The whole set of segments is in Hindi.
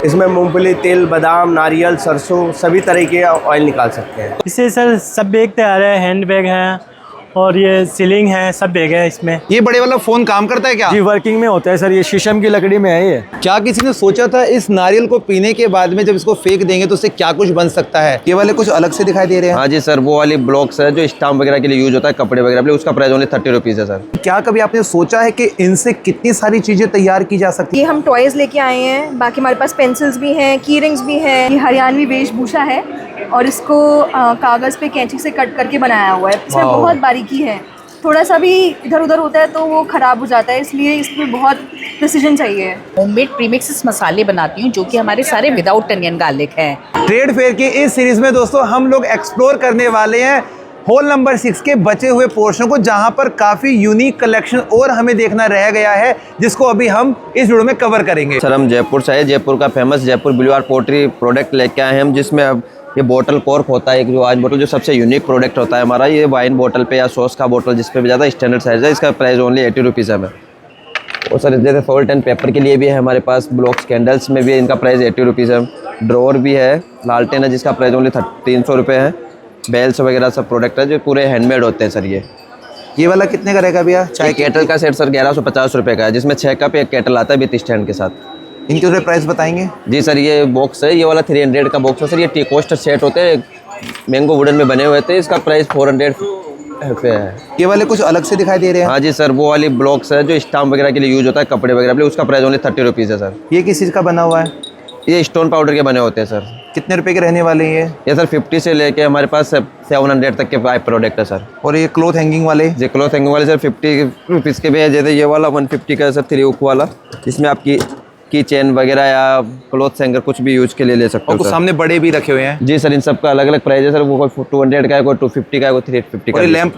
इसमें मूंगफली, तिल, बादाम, नारियल, सरसों सभी तरह के ऑयल निकाल सकते हैं। इससे सर सब बैग तैयार है, हैंड बैग है और ये सीलिंग है, सब बैग है इसमें। ये बड़े वाला फोन काम करता है क्या? जी वर्किंग में होता है सर, ये शीशम की लकड़ी में है ये। क्या किसी ने सोचा था इस नारियल को पीने के बाद में जब इसको फेंक देंगे तो उससे क्या कुछ बन सकता है? ये वाले कुछ अलग से दिखाई दे रहे हैं। हाँ जी सर, वो वाली ब्लॉक्स है जो स्टाम्प वगैरह के लिए यूज होता है, कपड़े वगैरह के लिए, उसका प्राइस ओनली 30 रुपीज़ है सर। क्या कभी आपने सोचा है कि इनसे कितनी सारी चीजें तैयार की जा सकती ये हम टॉयज लेके आए हैं, बाकी हमारे पास पेंसिल्स भी हैं, की रिंग्स भी हैं। ये हरियाणवी वेशभूषा है और इसको कागज़ पे कैंची से कट करके बनाया हुआ है। इसमें बहुत बारीकी है, थोड़ा सा भी इधर उधर होता है तो वो ख़राब हो जाता है, इसलिए इसमें बहुत प्रिसीजन चाहिए। होममेड प्रीमिक्सेस मसाले बनाती हूँ जो कि हमारे सारे विदाउट अनियन गार्लिक हैं। ट्रेड फेयर की इस सीरीज में दोस्तों हम लोग एक्सप्लोर करने वाले हैं होल नंबर 6 के बचे हुए पोर्शन को, जहां पर काफ़ी यूनिक कलेक्शन और हमें देखना रह गया है, जिसको अभी हम इस वीडियो में कवर करेंगे। सर हम जयपुर से आए, जयपुर का famous Jaipur Bilwar pottery product लेके आए हैं हम, जिसमें अब ये बोतल कॉर्क होता है, एक जो आज बोतल जो सबसे यूनिक प्रोडक्ट होता है हमारा, ये वाइन बोतल पे या सॉस का बोतल जिस पे भी ज़्यादा स्टैंडर्ड साइज है, इसका प्राइस ओनली 80 रुपीज़ है हमें। और सर जैसे सॉल्ट एंड पेपर के लिए भी है हमारे पास, ब्लॉक्स कैंडल्स में भी है, इनका प्राइस 80 रुपीज़ है। ड्रॉर भी है, लालटेन है जिसका प्राइस ओनली 300 रुपये है। बेल्स वगैरह सब प्रोडक्ट है जो पूरे हैंडमेड होते हैं सर। ये वाला कितने का रहेगा भैया? चाय केटल का सेट सर 1150 रुपये का है, जिसमें 6 कप एक केटल आता है विथ स्टैंड के साथ। इनके थोड़े प्राइस बताएंगे? जी सर, ये बॉक्स है, ये वाला 300 का बॉक्स है सर। ये टी कोस्टर सेट होते हैं, मैंगो वुडन में बने हुए थे, इसका प्राइस 400 रुपये है। ये वाले कुछ अलग से दिखाई दे रहे हैं। हाँ जी सर, वो वाली ब्लॉक्स है जो स्टाम्प वगैरह के लिए यूज होता है, कपड़े वगैरह के लिए, उसका प्राइस ओनली 30 रुपीज़ है सर। ये किस चीज़ का बना हुआ है? ये स्टोन पाउडर के बने होते हैं सर। कितने रुपए के रहने वाले हैं ये सर 50 से लेके हमारे पास 700 तक के प्रोडक्ट है सर। और ये क्लॉथ हैंगिंग वाले? ये क्लॉथ हैंगिंग वाले सर 50 रुपीज़ के भी है। जैसे ये वाला 150 का है सर, 3 हुक वाला, इसमें आपकी की चेन वगैरह या क्लॉथ हैंगर कुछ भी यूज के लिए ले सकते हो। और सामने बड़े भी रखे हुए हैं? जी सर, इन सब का अलग अलग प्राइस है सर। वो कोई 200 का है, कोई 250 का है, कोई 350 का है। लैंप?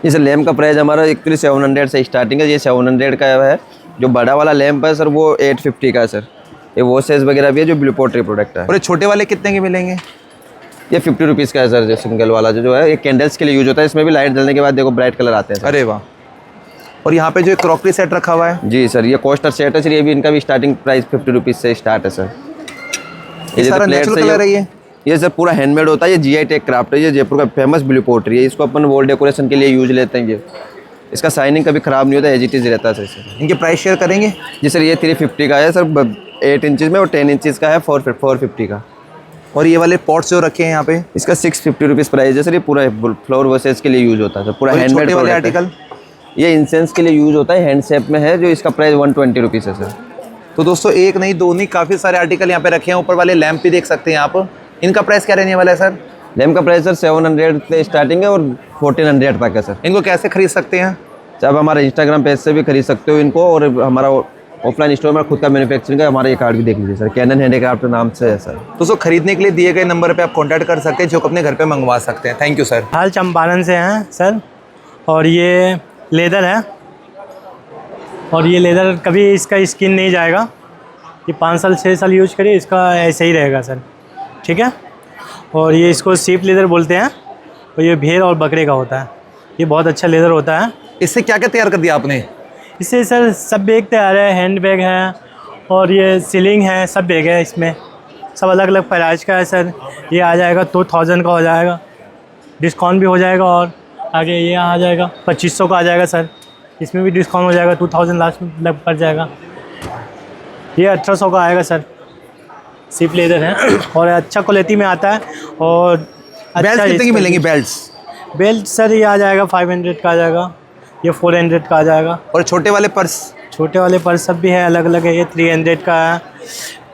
जी सर, लैंप का प्राइस हमारा एक्चुअली 700 से स्टार्टिंग है। ये 700 का है। जो बड़ा वाला लैंप है सर वो 850 का है सर। ये वॉशेस वगैरह भी है जो ब्लू पोट्री प्रोडक्ट है। और ये छोटे वाले कितने के मिलेंगे? ये 50 रुपीज़ का है सर, जो सिंगल वाला जो है। ये कैंडल्स के लिए यूज होता है, इसमें भी लाइट जलने के बाद देखो ब्राइट कलर आते हैं सर। अरे वाह। और यहाँ पे जो क्रॉकरी सेट रखा हुआ है? जी सर, ये कोस्टर सेट है सर। ये भी इनका भी स्टार्टिंग प्राइस 50 रुपीज़ से स्टार्ट है सर। ये सारा नेचुरल कलर है? ये सर पूरा हैंडमेड होता है। ये GI टैग क्राफ्ट है, ये जयपुर का फेमस ब्लू पोट्री है। इसको अपन वॉल डेकोरेशन के लिए यूज लेते हैं। ये इसका साइनिंग कभी ख़राब नहीं होता, एज इट इज़ रहता है सर। इनके प्राइस शेयर करेंगे? जी सर, ये 350 का है सर, 8 इंचज़ में, और 10 इंचज़ का है 450 का। और ये वाले पॉट्स जो रखे हैं यहाँ पे? इसका 650 रुपीज़ प्राइस है सर। ये पूरा फ्लोर वॉशेज के लिए यूज होता है सर, पूरा हैंडमेड वाले आर्टिकल? ये इंसेंस के लिए यूज होता है, हैंड शेप में है, जो इसका प्राइस 120 रुपीज़ है सर। तो दोस्तों एक नहीं दो नहीं, काफ़ी सारे आर्टिकल यहाँ पे रखे हैं। ऊपर वाले लैंप भी देख सकते हैं आप। इनका प्राइस क्या रहने वाला है सर? लैंप का प्राइस सर 700 से स्टार्टिंग है और 1400 तक है सर। इनको कैसे खरीद सकते हैं? आप हमारे इंस्टाग्राम पेज से भी खरीद सकते हो इनको, और हमारा ऑफलाइन स्टोर में खुद का मैन्युफैक्चरिंग है। हमारा ये कार्ड भी देख लीजिए सर, कैनन हैंडीक्राफ्ट नाम से है सर। दोस्तों खरीदने के लिए दिए गए नंबर पे आप कांटेक्ट कर सकते हैं, जो अपने घर पे मंगवा सकते हैं। Thank you sir. हाल चंपारण से हैं सर, और ये लेदर है, और ये लेदर कभी इसका स्किन नहीं जाएगा। ये 5 साल 6 साल यूज करिए, इसका ऐसे ही रहेगा सर, ठीक है। और ये इसको सीप लेदर बोलते हैं, और ये भेड़ और बकरे का होता है। ये बहुत अच्छा लेदर होता है। इससे क्या क्या तैयार कर दिया आपने? इससे सर सब बैग तैयार है, हैंड बैग है और ये सीलिंग है, सब बैग है। इसमें सब अलग अलग प्राइस का है सर। ये आ जाएगा 2000 का हो जाएगा, डिस्काउंट भी हो जाएगा। और आगे ये आ जाएगा 2500 का आ जाएगा सर, इसमें भी डिस्काउंट हो जाएगा, 2000 लास्ट में लग पड़ जाएगा। ये 1800 का आएगा सर, सिप लेदर है और अच्छा क्वालिटी में आता है। और बेल्ट कितने की मिलेंगी? बेल्ट सर ये आ जाएगा 500 का आ जाएगा, ये 400 का आ जाएगा। और छोटे वाले पर्स? छोटे वाले पर्स सब भी है, अलग अलग है। ये 300 का है,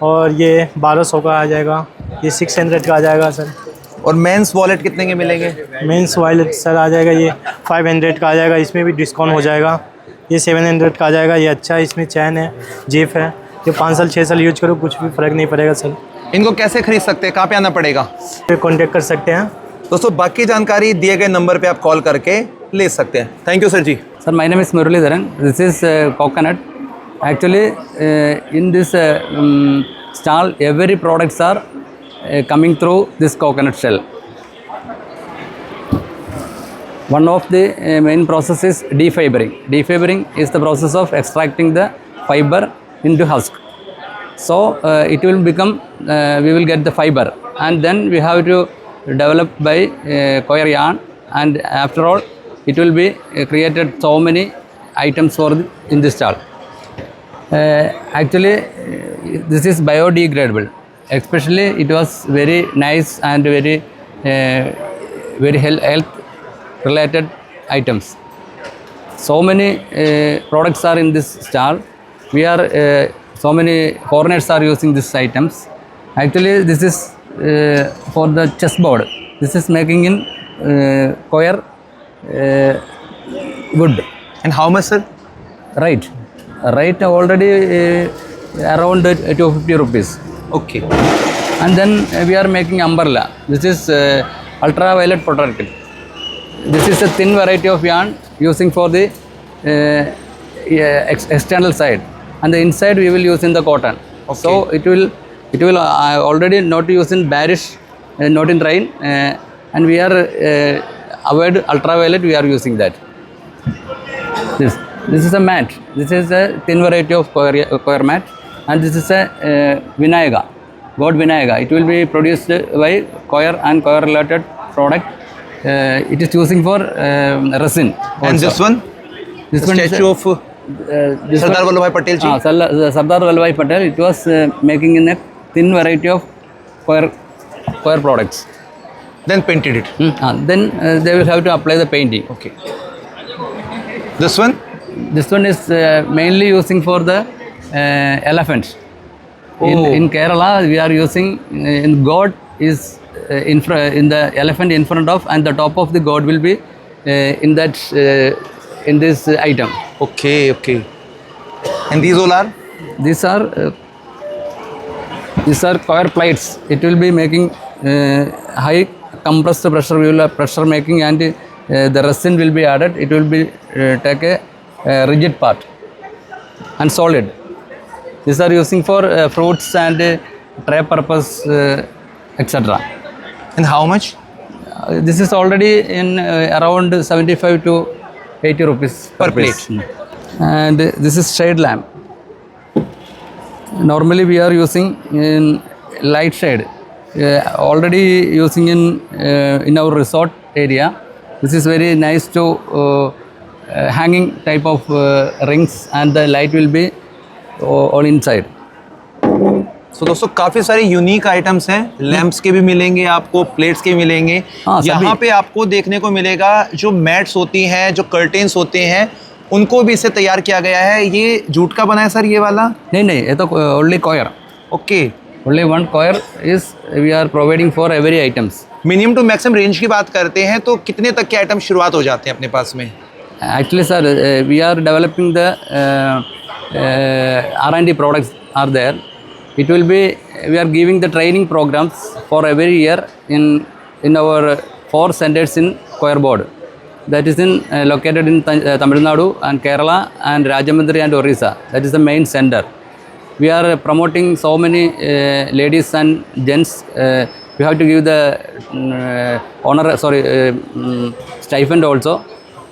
और ये 1200 का आ जाएगा, ये 600 का आ जाएगा सर। और मेंस वॉलेट कितने के मिलेंगे? मेंस वॉलेट सर आ जाएगा, ये 500 का आ जाएगा, इसमें भी डिस्काउंट हो जाएगा। ये 700 का आ जाएगा। ये अच्छा है, इसमें चैन है, जेब है। ये 5 साल 6 साल यूज करो, कुछ भी फ़र्क नहीं पड़ेगा सर। इनको कैसे खरीद सकते हैं? कहाँ पे आना पड़ेगा? पे कॉन्टेक्ट कर सकते हैं दोस्तों। बाकी जानकारी दिए गए नंबर पे आप कॉल करके ले सकते हैं। Thank you sir ji. Sir, my name is Muralidharan. This is coconut. Actually, in this stall, every products are coming through this coconut shell. One of the main process is defibering. Defibering is the process of extracting the fiber into husk. So it will become, we will get the fiber, and then we have to develop by coir yarn, and after all it will be created so many items for in this stall. Actually this is biodegradable, especially it was very nice and very health related items. So many products are in this stall. We are so many foreigners are using these items. Actually this is for the chessboard. This is making in coir wood. And how much, sir? Right already around 250 rupees. Okay. And then we are making umbrella. This is ultraviolet protected. This is a thin variety of yarn using for the external side, and the inside we will use in the cotton. Okay. So it will already not use in bearish, not in rain, and we are avoid ultraviolet. We are using that. This is a mat. This is a thin variety of coir mat, and this is a Vinayaga, God Vinayaga. It will be produced by coir and coir related product. It is using for resin. And also. this one? This The one statue of Sardar Vallabhbhai Patel ji? Sardar Vallabhbhai Patel. It was making in a thin variety of coir products. Then painted it. Then they will have to apply the painting. Okay. This one? This one is mainly using for the elephants. In Kerala, we are using in God is in the elephant in front of, and the top of the God will be in that in this item. Okay, okay. And these all are? These are coir plates. It will be making high compressed pressure. We will have pressure making, and the resin will be added. It will be take a rigid part and solid. These are using for fruits and tray purpose, etc. And how much? This is already in around 75 to 80 rupees per plate. And this is shade lamp. Normally we are using in light shade. Already using in our resort area. This is very nice to hanging type of rings, and the light will be all inside. So दोस्तों काफ़ी सारे यूनिक आइटम्स हैं, लैंप्स के भी मिलेंगे आपको, प्लेट्स के मिलेंगे। यहाँ पे आपको देखने को मिलेगा जो मैट्स होती हैं, जो कर्टेन्स होते हैं, उनको भी इससे तैयार किया गया है। ये जूट का बना है सर ये वाला? नहीं, ये तो only coir. Okay, only one coir is we are providing for every items. Minimum to maximum range की बात करते हैं तो कितने तक के आइटम शुरुआत हो जाते हैं अपने पास में? Actually sir, we are developing the R&D products are there. It will be, we are giving the training programs for every year in our 4 centers in coir board. That is in located in Tamil Nadu and Kerala and Rajahmundry and Orissa. That is the main center. We are promoting so many ladies and gents. We have to give the stipend also,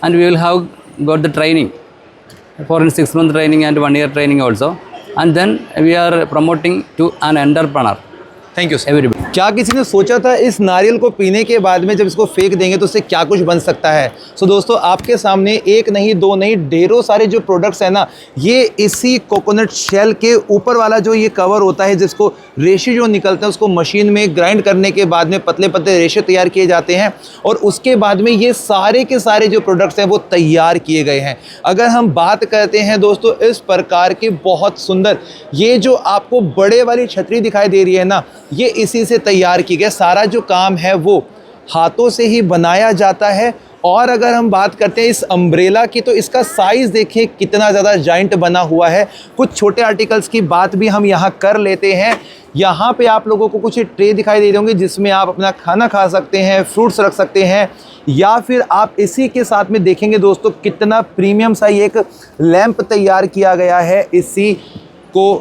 and we will have got the training for 6-month training and 1 year training also, and then we are promoting to an entrepreneur. Thank you sir. Everybody. क्या किसी ने सोचा था इस नारियल को पीने के बाद में जब इसको फेंक देंगे तो उससे क्या कुछ बन सकता है? सो दोस्तों आपके सामने एक नहीं दो नहीं ढेरों सारे जो प्रोडक्ट्स हैं ना, ये इसी कोकोनट शेल के ऊपर वाला जो ये कवर होता है, जिसको रेशे जो निकलते हैं उसको मशीन में ग्राइंड करने के बाद में पतले पतले रेशे तैयार किए जाते हैं, और उसके बाद में ये सारे के सारे जो प्रोडक्ट्स हैं वो तैयार किए गए हैं। अगर हम बात करते हैं दोस्तों इस प्रकार के बहुत सुंदर, ये जो आपको बड़े वाली छतरी दिखाई दे रही है ना, ये इसी से तैयार की गई। सारा जो काम है वो हाथों से ही बनाया जाता है। और अगर हम बात करते हैं इस अम्ब्रेला की, तो इसका साइज़ देखिए कितना ज़्यादा जाइंट बना हुआ है। कुछ छोटे आर्टिकल्स की बात भी हम यहाँ कर लेते हैं। यहाँ पे आप लोगों को कुछ ट्रे दिखाई दे रहे होंगे जिसमें आप अपना खाना खा सकते हैं, फ्रूट्स रख सकते हैं, या फिर आप इसी के साथ में देखेंगे दोस्तों कितना प्रीमियम सा ये एक लैंप तैयार किया गया है इसी को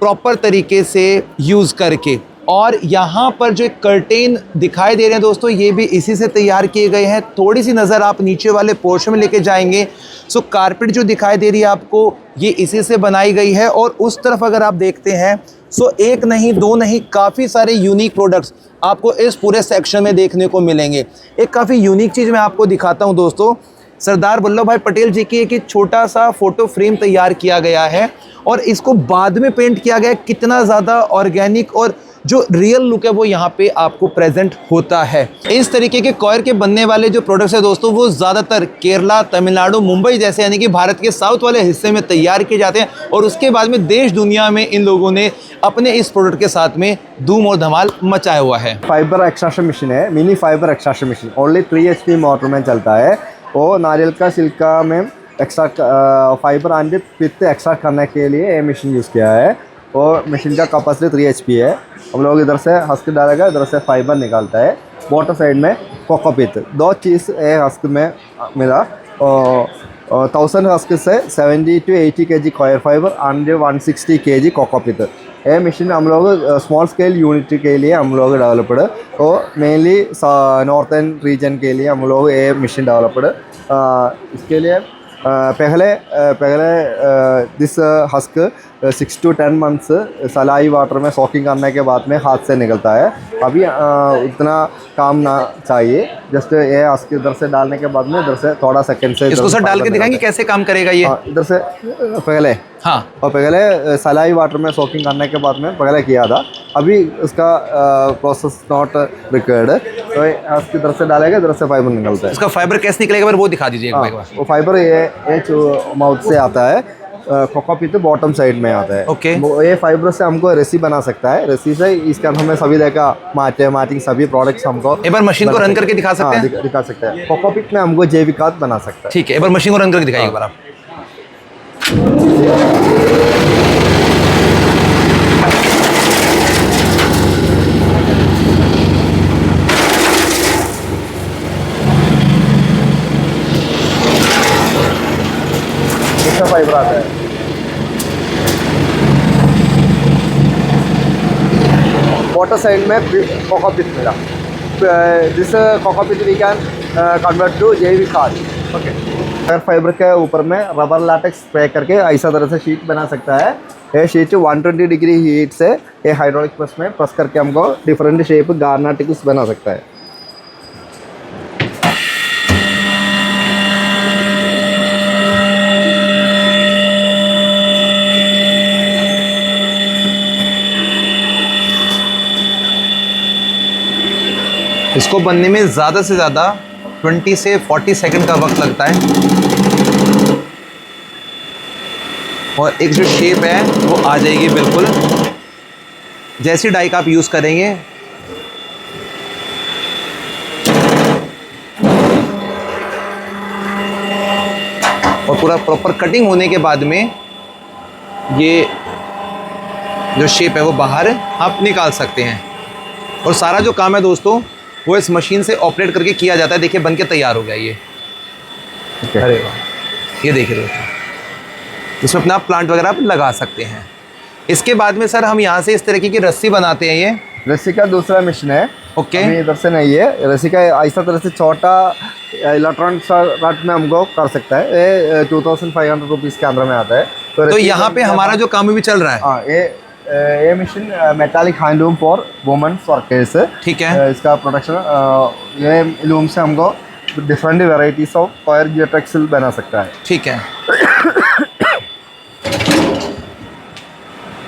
प्रॉपर तरीके से यूज़ करके। और यहाँ पर जो कर्टेन दिखाई दे रहे हैं दोस्तों, ये भी इसी से तैयार किए गए हैं। थोड़ी सी नज़र आप नीचे वाले पोर्शन में लेके जाएंगे, सो कारपेट जो दिखाई दे रही है आपको, ये इसी से बनाई गई है। और उस तरफ अगर आप देखते हैं सो एक नहीं, दो नहीं, काफ़ी सारे यूनिक प्रोडक्ट्स आपको इस पूरे सेक्शन में देखने को मिलेंगे। एक काफ़ी यूनिक चीज़ मैं आपको दिखाता हूं दोस्तों, सरदार वल्लभ भाई पटेल जी की एक छोटा सा फोटो फ्रेम तैयार किया गया है और इसको बाद में पेंट किया गया है। कितना ज़्यादा ऑर्गेनिक और जो रियल लुक है वो यहाँ पे आपको प्रेजेंट होता है। इस तरीके के कॉयर के बनने वाले जो प्रोडक्ट्स है दोस्तों, वो ज़्यादातर केरला, तमिलनाडु, मुंबई जैसे यानी कि भारत के साउथ वाले हिस्से में तैयार किए जाते हैं और उसके बाद में देश दुनिया में इन लोगों ने अपने इस प्रोडक्ट के साथ में धूम और धमाल मचाया हुआ है। फाइबर एक्सट्रैक्शन मशीन है, mini fibre extraction machine, only 3 HP motor में चलता है। वो नारियल का छिलका में एक्सट्रैक्ट फाइबर एंड पित्त एक्सट्रैक्ट करने के लिए ये मशीन यूज़ किया है। और मशीन का कैपेसिटी 3 HP है। हम लोग इधर से हस्क डालेगा, इधर से फाइबर निकालता है। वाटर साइड में कोकोपीट, 2 चीज़ हस्क में मिला। 1000 हस्क से 70 to 80 kg coir fibre and 160 kg cocopeat. ये मशीन हम लोग स्मॉल स्केल यूनिट के लिए हम लोग डेवलप्ड, और मेनली नॉर्थन रीजन के लिए हम लोग ये मशीन डेवलप्ड। इसके लिए पहले दिस हस्क 6 to 10 months सलाई वाटर में सॉकिंग करने के बाद में हाथ से निकलता है। अभी उतना काम ना चाहिए, जस्ट ये हस्क इधर से डालने के बाद में इधर से थोड़ा सेकंड से इसको सर डाल के दिखाएंगे कैसे काम करेगा ये। इधर से पहले, हाँ, और पहले सलाई वाटर में सॉकिंग करने के बाद में पहले किया था। अभी उसका प्रोसेस नॉट रिक्वायर्ड, तो हस्क इधर से डालेगा, इधर से फाइबर निकलता है। इसका फाइबर कैसे निकलेगा वो दिखा दीजिए एक बार। वो फाइबर ये माउथ से आता है, कोकोपीट बॉटम साइड में आता है। ओके। ये फाइबर से हमको रस्सी बना सकता है, रस्सी से इसका हमें सभी देखा मैटिंग सभी प्रोडक्ट्स हमको एक बार मशीन को रन करके दिखा सकते हैं। दिखा सकते हैं। कोकोपीट में हमको जैविक खाद बना सकता है। ठीक है, एक बार मशीन को रन करके दिखाइए एक बार आप। इसका फाइबर आता है। वाटर साइड में कोकोपीट मिला, this cocopeat we can convert to jaivik khad. Okay. Fibre के ऊपर में रबर लैटेक्स स्प्रे करके ऐसा तरह से शीट बना सकता है। ये शीट 120 डिग्री हीट से ये हाइड्रोलिक प्रेस में प्रेस करके हमको डिफरेंट शेप गार्ना टिक्स बना सकता है। इसको बनने में ज़्यादा से ज़्यादा 20 से 40 सेकंड का वक्त लगता है और एक जो शेप है वो आ जाएगी बिल्कुल जैसी डाई का आप यूज़ करेंगे। और पूरा प्रॉपर कटिंग होने के बाद में ये जो शेप है वो बाहर आप निकाल सकते हैं। और सारा जो काम है दोस्तों वो इस मशीन से ऑपरेट करके किया जाता है। देखिए बन के तैयार हो गया ये। अरे वाह, ये देखिए दोस्तों, इसमें अपना प्लांट वगैरह आप लगा सकते हैं। इसके बाद में सर हम यहाँ से इस तरीके की रस्सी बनाते हैं। ये रस्सी का दूसरा मशीन है। ओके। इधर से नहीं है, रस्सी का ऐसा तरह से छोटा इलेक्ट्रॉनिक रट में हमको कर सकता है। ये 2500 रुपीज़ के अंदर में आता है। तो यहाँ पे हमारा जो काम भी चल रहा है। हाँ, ये machine metallic handloom for womens workers. ठीक है। इसका प्रोडक्शन ये लूम से हमको different varieties of coir geotextile बना सकता है। ठीक है।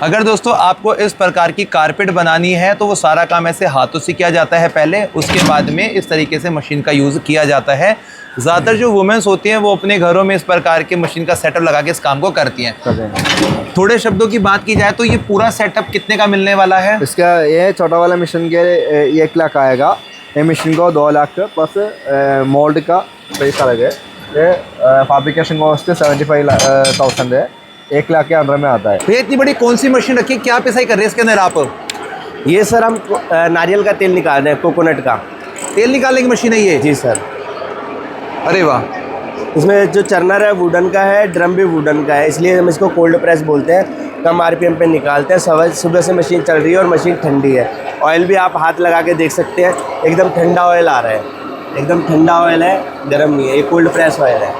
अगर दोस्तों आपको इस प्रकार की कारपेट बनानी है तो वो सारा काम ऐसे हाथों से किया जाता है पहले, उसके बाद में इस तरीके से मशीन का यूज़ किया जाता है। ज़्यादातर जो वुमेन्स होती हैं वो अपने घरों में इस प्रकार के मशीन का सेटअप लगा के इस काम को करती हैं। थोड़े शब्दों की बात की जाए तो ये पूरा सेटअप कितने का मिलने वाला है? इसका ये छोटा वाला मशीन के 1 लाख आएगा। ये मशीन को 2 लाख प्लस मोल्ड का पैसा लगे। ये फैब्रिकेशन कॉस्ट 75,000 है। 1 लाख के अंदर में आता है। ये इतनी बड़ी कौन सी मशीन रखी है, क्या पिसाई कर रहे हैं इसके अंदर आप? ये सर हम नारियल का तेल निकाल रहे हैं, कोकोनट का तेल निकालने की मशीन है ये? जी सर। अरे वाह। इसमें जो चर्नर है वुडन का है, ड्रम भी वुडन का है, इसलिए हम इसको कोल्ड प्रेस बोलते हैं। कम RPM पे निकालते हैं। सुबह से मशीन चल रही है और मशीन ठंडी है। ऑयल भी आप हाथ लगा के देख सकते हैं, एकदम ठंडा ऑयल आ रहा है, एकदम ठंडा ऑयल है, गर्म नहीं है। ये कोल्ड प्रेस ऑयल है।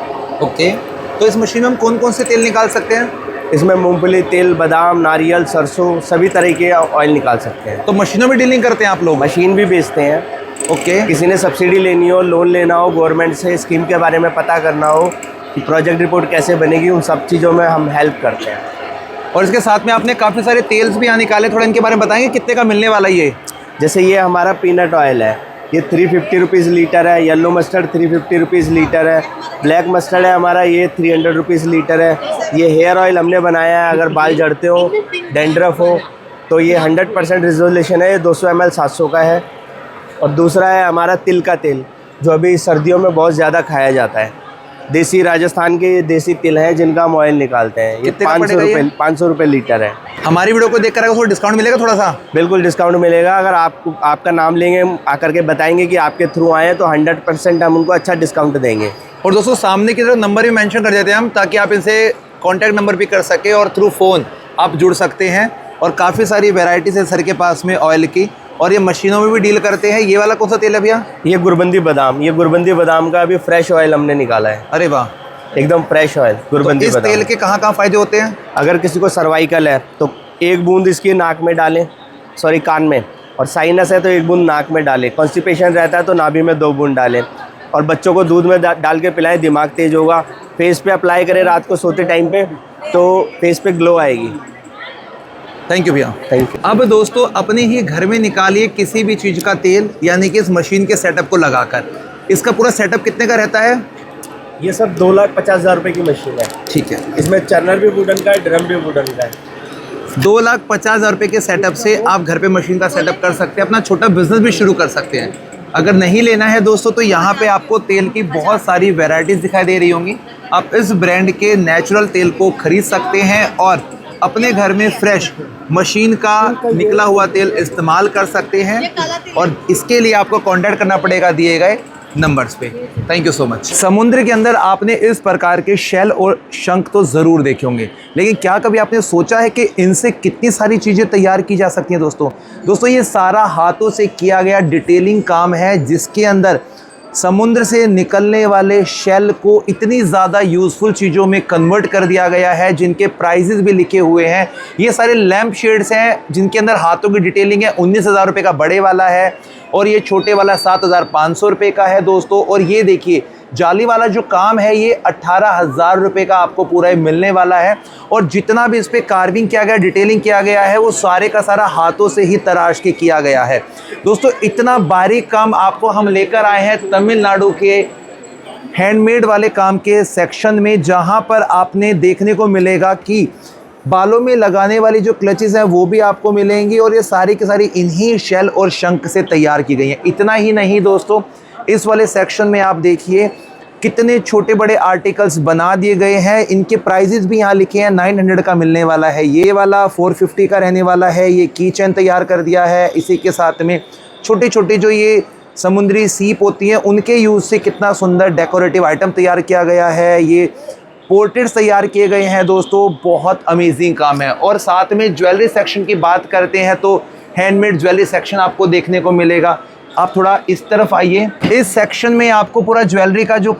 ओके। तो इस मशीन में हम कौन कौन से तेल निकाल सकते हैं? इसमें मूंगफली, तिल, बादाम, नारियल, सरसों सभी तरह के ऑयल निकाल सकते हैं। तो मशीनों में डीलिंग करते हैं आप लोग? मशीन भी बेचते हैं। ओके। किसी ने सब्सिडी लेनी हो, लोन लेना हो, गवर्नमेंट से स्कीम के बारे में पता करना हो कि प्रोजेक्ट रिपोर्ट कैसे बनेगी, उन सब चीज़ों में हम हेल्प करते हैं। और इसके साथ में आपने काफ़ी सारे तेल्स भी यहाँ निकाले, थोड़ा इनके बारे में बताएंगे कितने का मिलने वाला ये? जैसे ये हमारा पीनट ऑयल है, ये 350 रुपीज़ लीटर है। येलो मस्टर्ड 350 रुपीज़ लीटर है। ब्लैक मस्टर्ड है हमारा, ये 300 रुपीज़ लीटर है। ये हेयर ऑयल हमने बनाया है, अगर बाल झड़ते हो, डेंड्रफ हो, तो ये 100% रिजोल्यूशन है। ये 200 ml 700 का है। और दूसरा है हमारा तिल का तेल, जो अभी सर्दियों में बहुत ज़्यादा खाया जाता है। देसी राजस्थान के देसी तिल हैं जिनका हम ऑयल निकालते हैं। ये 500 रुपये लीटर है। हमारी वीडियो को देखकर अगर थोड़ा डिस्काउंट मिलेगा थोड़ा सा? बिल्कुल डिस्काउंट मिलेगा। अगर आपका नाम लेंगे, आकर के बताएंगे कि आपके थ्रू आए हैं, तो 100% हम उनको अच्छा डिस्काउंट देंगे। और दोस्तों सामने की तरफ नंबर भी मेंशन कर देते हैं हम, ताकि आप इनसे कॉन्टैक्ट नंबर भी कर सके और थ्रू फ़ोन आप जुड़ सकते हैं। और काफ़ी सारी वेराइटीज़ है सर के पास में ऑयल की, और ये मशीनों में भी डील करते हैं। ये वाला कौन सा तेल है भैया? ये गुरबंदी बादाम, ये गुरबंदी बादाम का अभी फ्रेश ऑयल हमने निकाला है। अरे वाह, एकदम फ्रेश ऑयल गुरबंदी तो इस बादाम। तेल के कहाँ फ़ायदे होते हैं? अगर किसी को सर्वाइकल है तो 1 बूंद इसकी नाक में डालें, सॉरी कान में, और साइनस है तो 1 बूंद नाक में डालें। कॉन्स्टिपेशन रहता है तो नाभि में 2 बूंद डालें। और बच्चों को दूध में डाल के पिलाएं, दिमाग तेज होगा। फेस पे अप्लाई करें रात को सोते टाइम पे, तो फेस पे ग्लो आएगी। थैंक यू भैया। Thank you. अब दोस्तों अपने ही घर में निकालिए किसी भी चीज़ का तेल, यानी कि इस मशीन के सेटअप को लगाकर। इसका पूरा सेटअप कितने का रहता है? ये सब 2,50,000 रुपये की मशीन है। ठीक है। इसमें चर्नर भी वुडन का है, ड्रम भी वुडन का है। 2,50,000 रुपये के सेटअप से आप घर पे मशीन का सेटअप कर सकते हैं, अपना छोटा बिजनेस भी शुरू कर सकते हैं। अगर नहीं लेना है दोस्तों, तो यहाँ पे आपको तेल की बहुत सारी वैरायटीज़ दिखाई दे रही होंगी। आप इस ब्रांड के नेचुरल तेल को खरीद सकते हैं और अपने घर में फ्रेश मशीन का निकला हुआ तेल इस्तेमाल कर सकते हैं। और इसके लिए आपको कांटेक्ट करना पड़ेगा दिए गए नंबर्स पे। Thank you so much. समुद्र के अंदर आपने इस प्रकार के शेल और शंख तो ज़रूर देखे होंगे, लेकिन क्या कभी आपने सोचा है कि इनसे कितनी सारी चीज़ें तैयार की जा सकती हैं? दोस्तों ये सारा हाथों से किया गया डिटेलिंग काम है, जिसके अंदर समुद्र से निकलने वाले शेल को इतनी ज़्यादा यूज़फुल चीज़ों में कन्वर्ट कर दिया गया है, जिनके प्राइजेस भी लिखे हुए हैं। ये सारे लैंप शेड्स हैं जिनके अंदर हाथों की डिटेलिंग है। 19,000 रुपये का बड़े वाला है, और ये छोटे वाला 7,500 रुपये का है दोस्तों। और ये देखिए जाली वाला जो काम है, ये 18,000 रुपये का आपको पूरा मिलने वाला है। और जितना भी इस पर कार्विंग किया गया, डिटेलिंग किया गया है, वो सारे का सारा हाथों से ही तराश के किया गया है दोस्तों। इतना बारीक काम आपको हम लेकर आए हैं तमिलनाडु के हैंडमेड वाले काम के सेक्शन में, जहां पर आपने देखने को मिलेगा कि बालों में लगाने वाली जो क्लचेस हैं वो भी आपको मिलेंगी, और ये सारी की सारी इन्हीं शेल और शंख से तैयार की गई हैं। इतना ही नहीं दोस्तों, इस वाले सेक्शन में आप देखिए कितने छोटे बड़े आर्टिकल्स बना दिए गए हैं। इनके प्राइजेस भी यहाँ लिखे हैं। 900 का मिलने वाला है, ये वाला 450 का रहने वाला है। ये की चेन तैयार कर दिया है। इसी के साथ में छोटे छोटे जो ये समुद्री सीप होती हैं, उनके यूज़ से कितना सुंदर डेकोरेटिव आइटम तैयार किया गया है। ये पोर्ट्रेट्स तैयार किए गए हैं दोस्तों, बहुत अमेजिंग काम है। और साथ में ज्वेलरी सेक्शन की बात करते हैं तो हैंडमेड ज्वेलरी सेक्शन आपको देखने को मिलेगा। आप थोड़ा इस तरफ आइए। इस सेक्शन में आपको पूरा ज्वेलरी का जो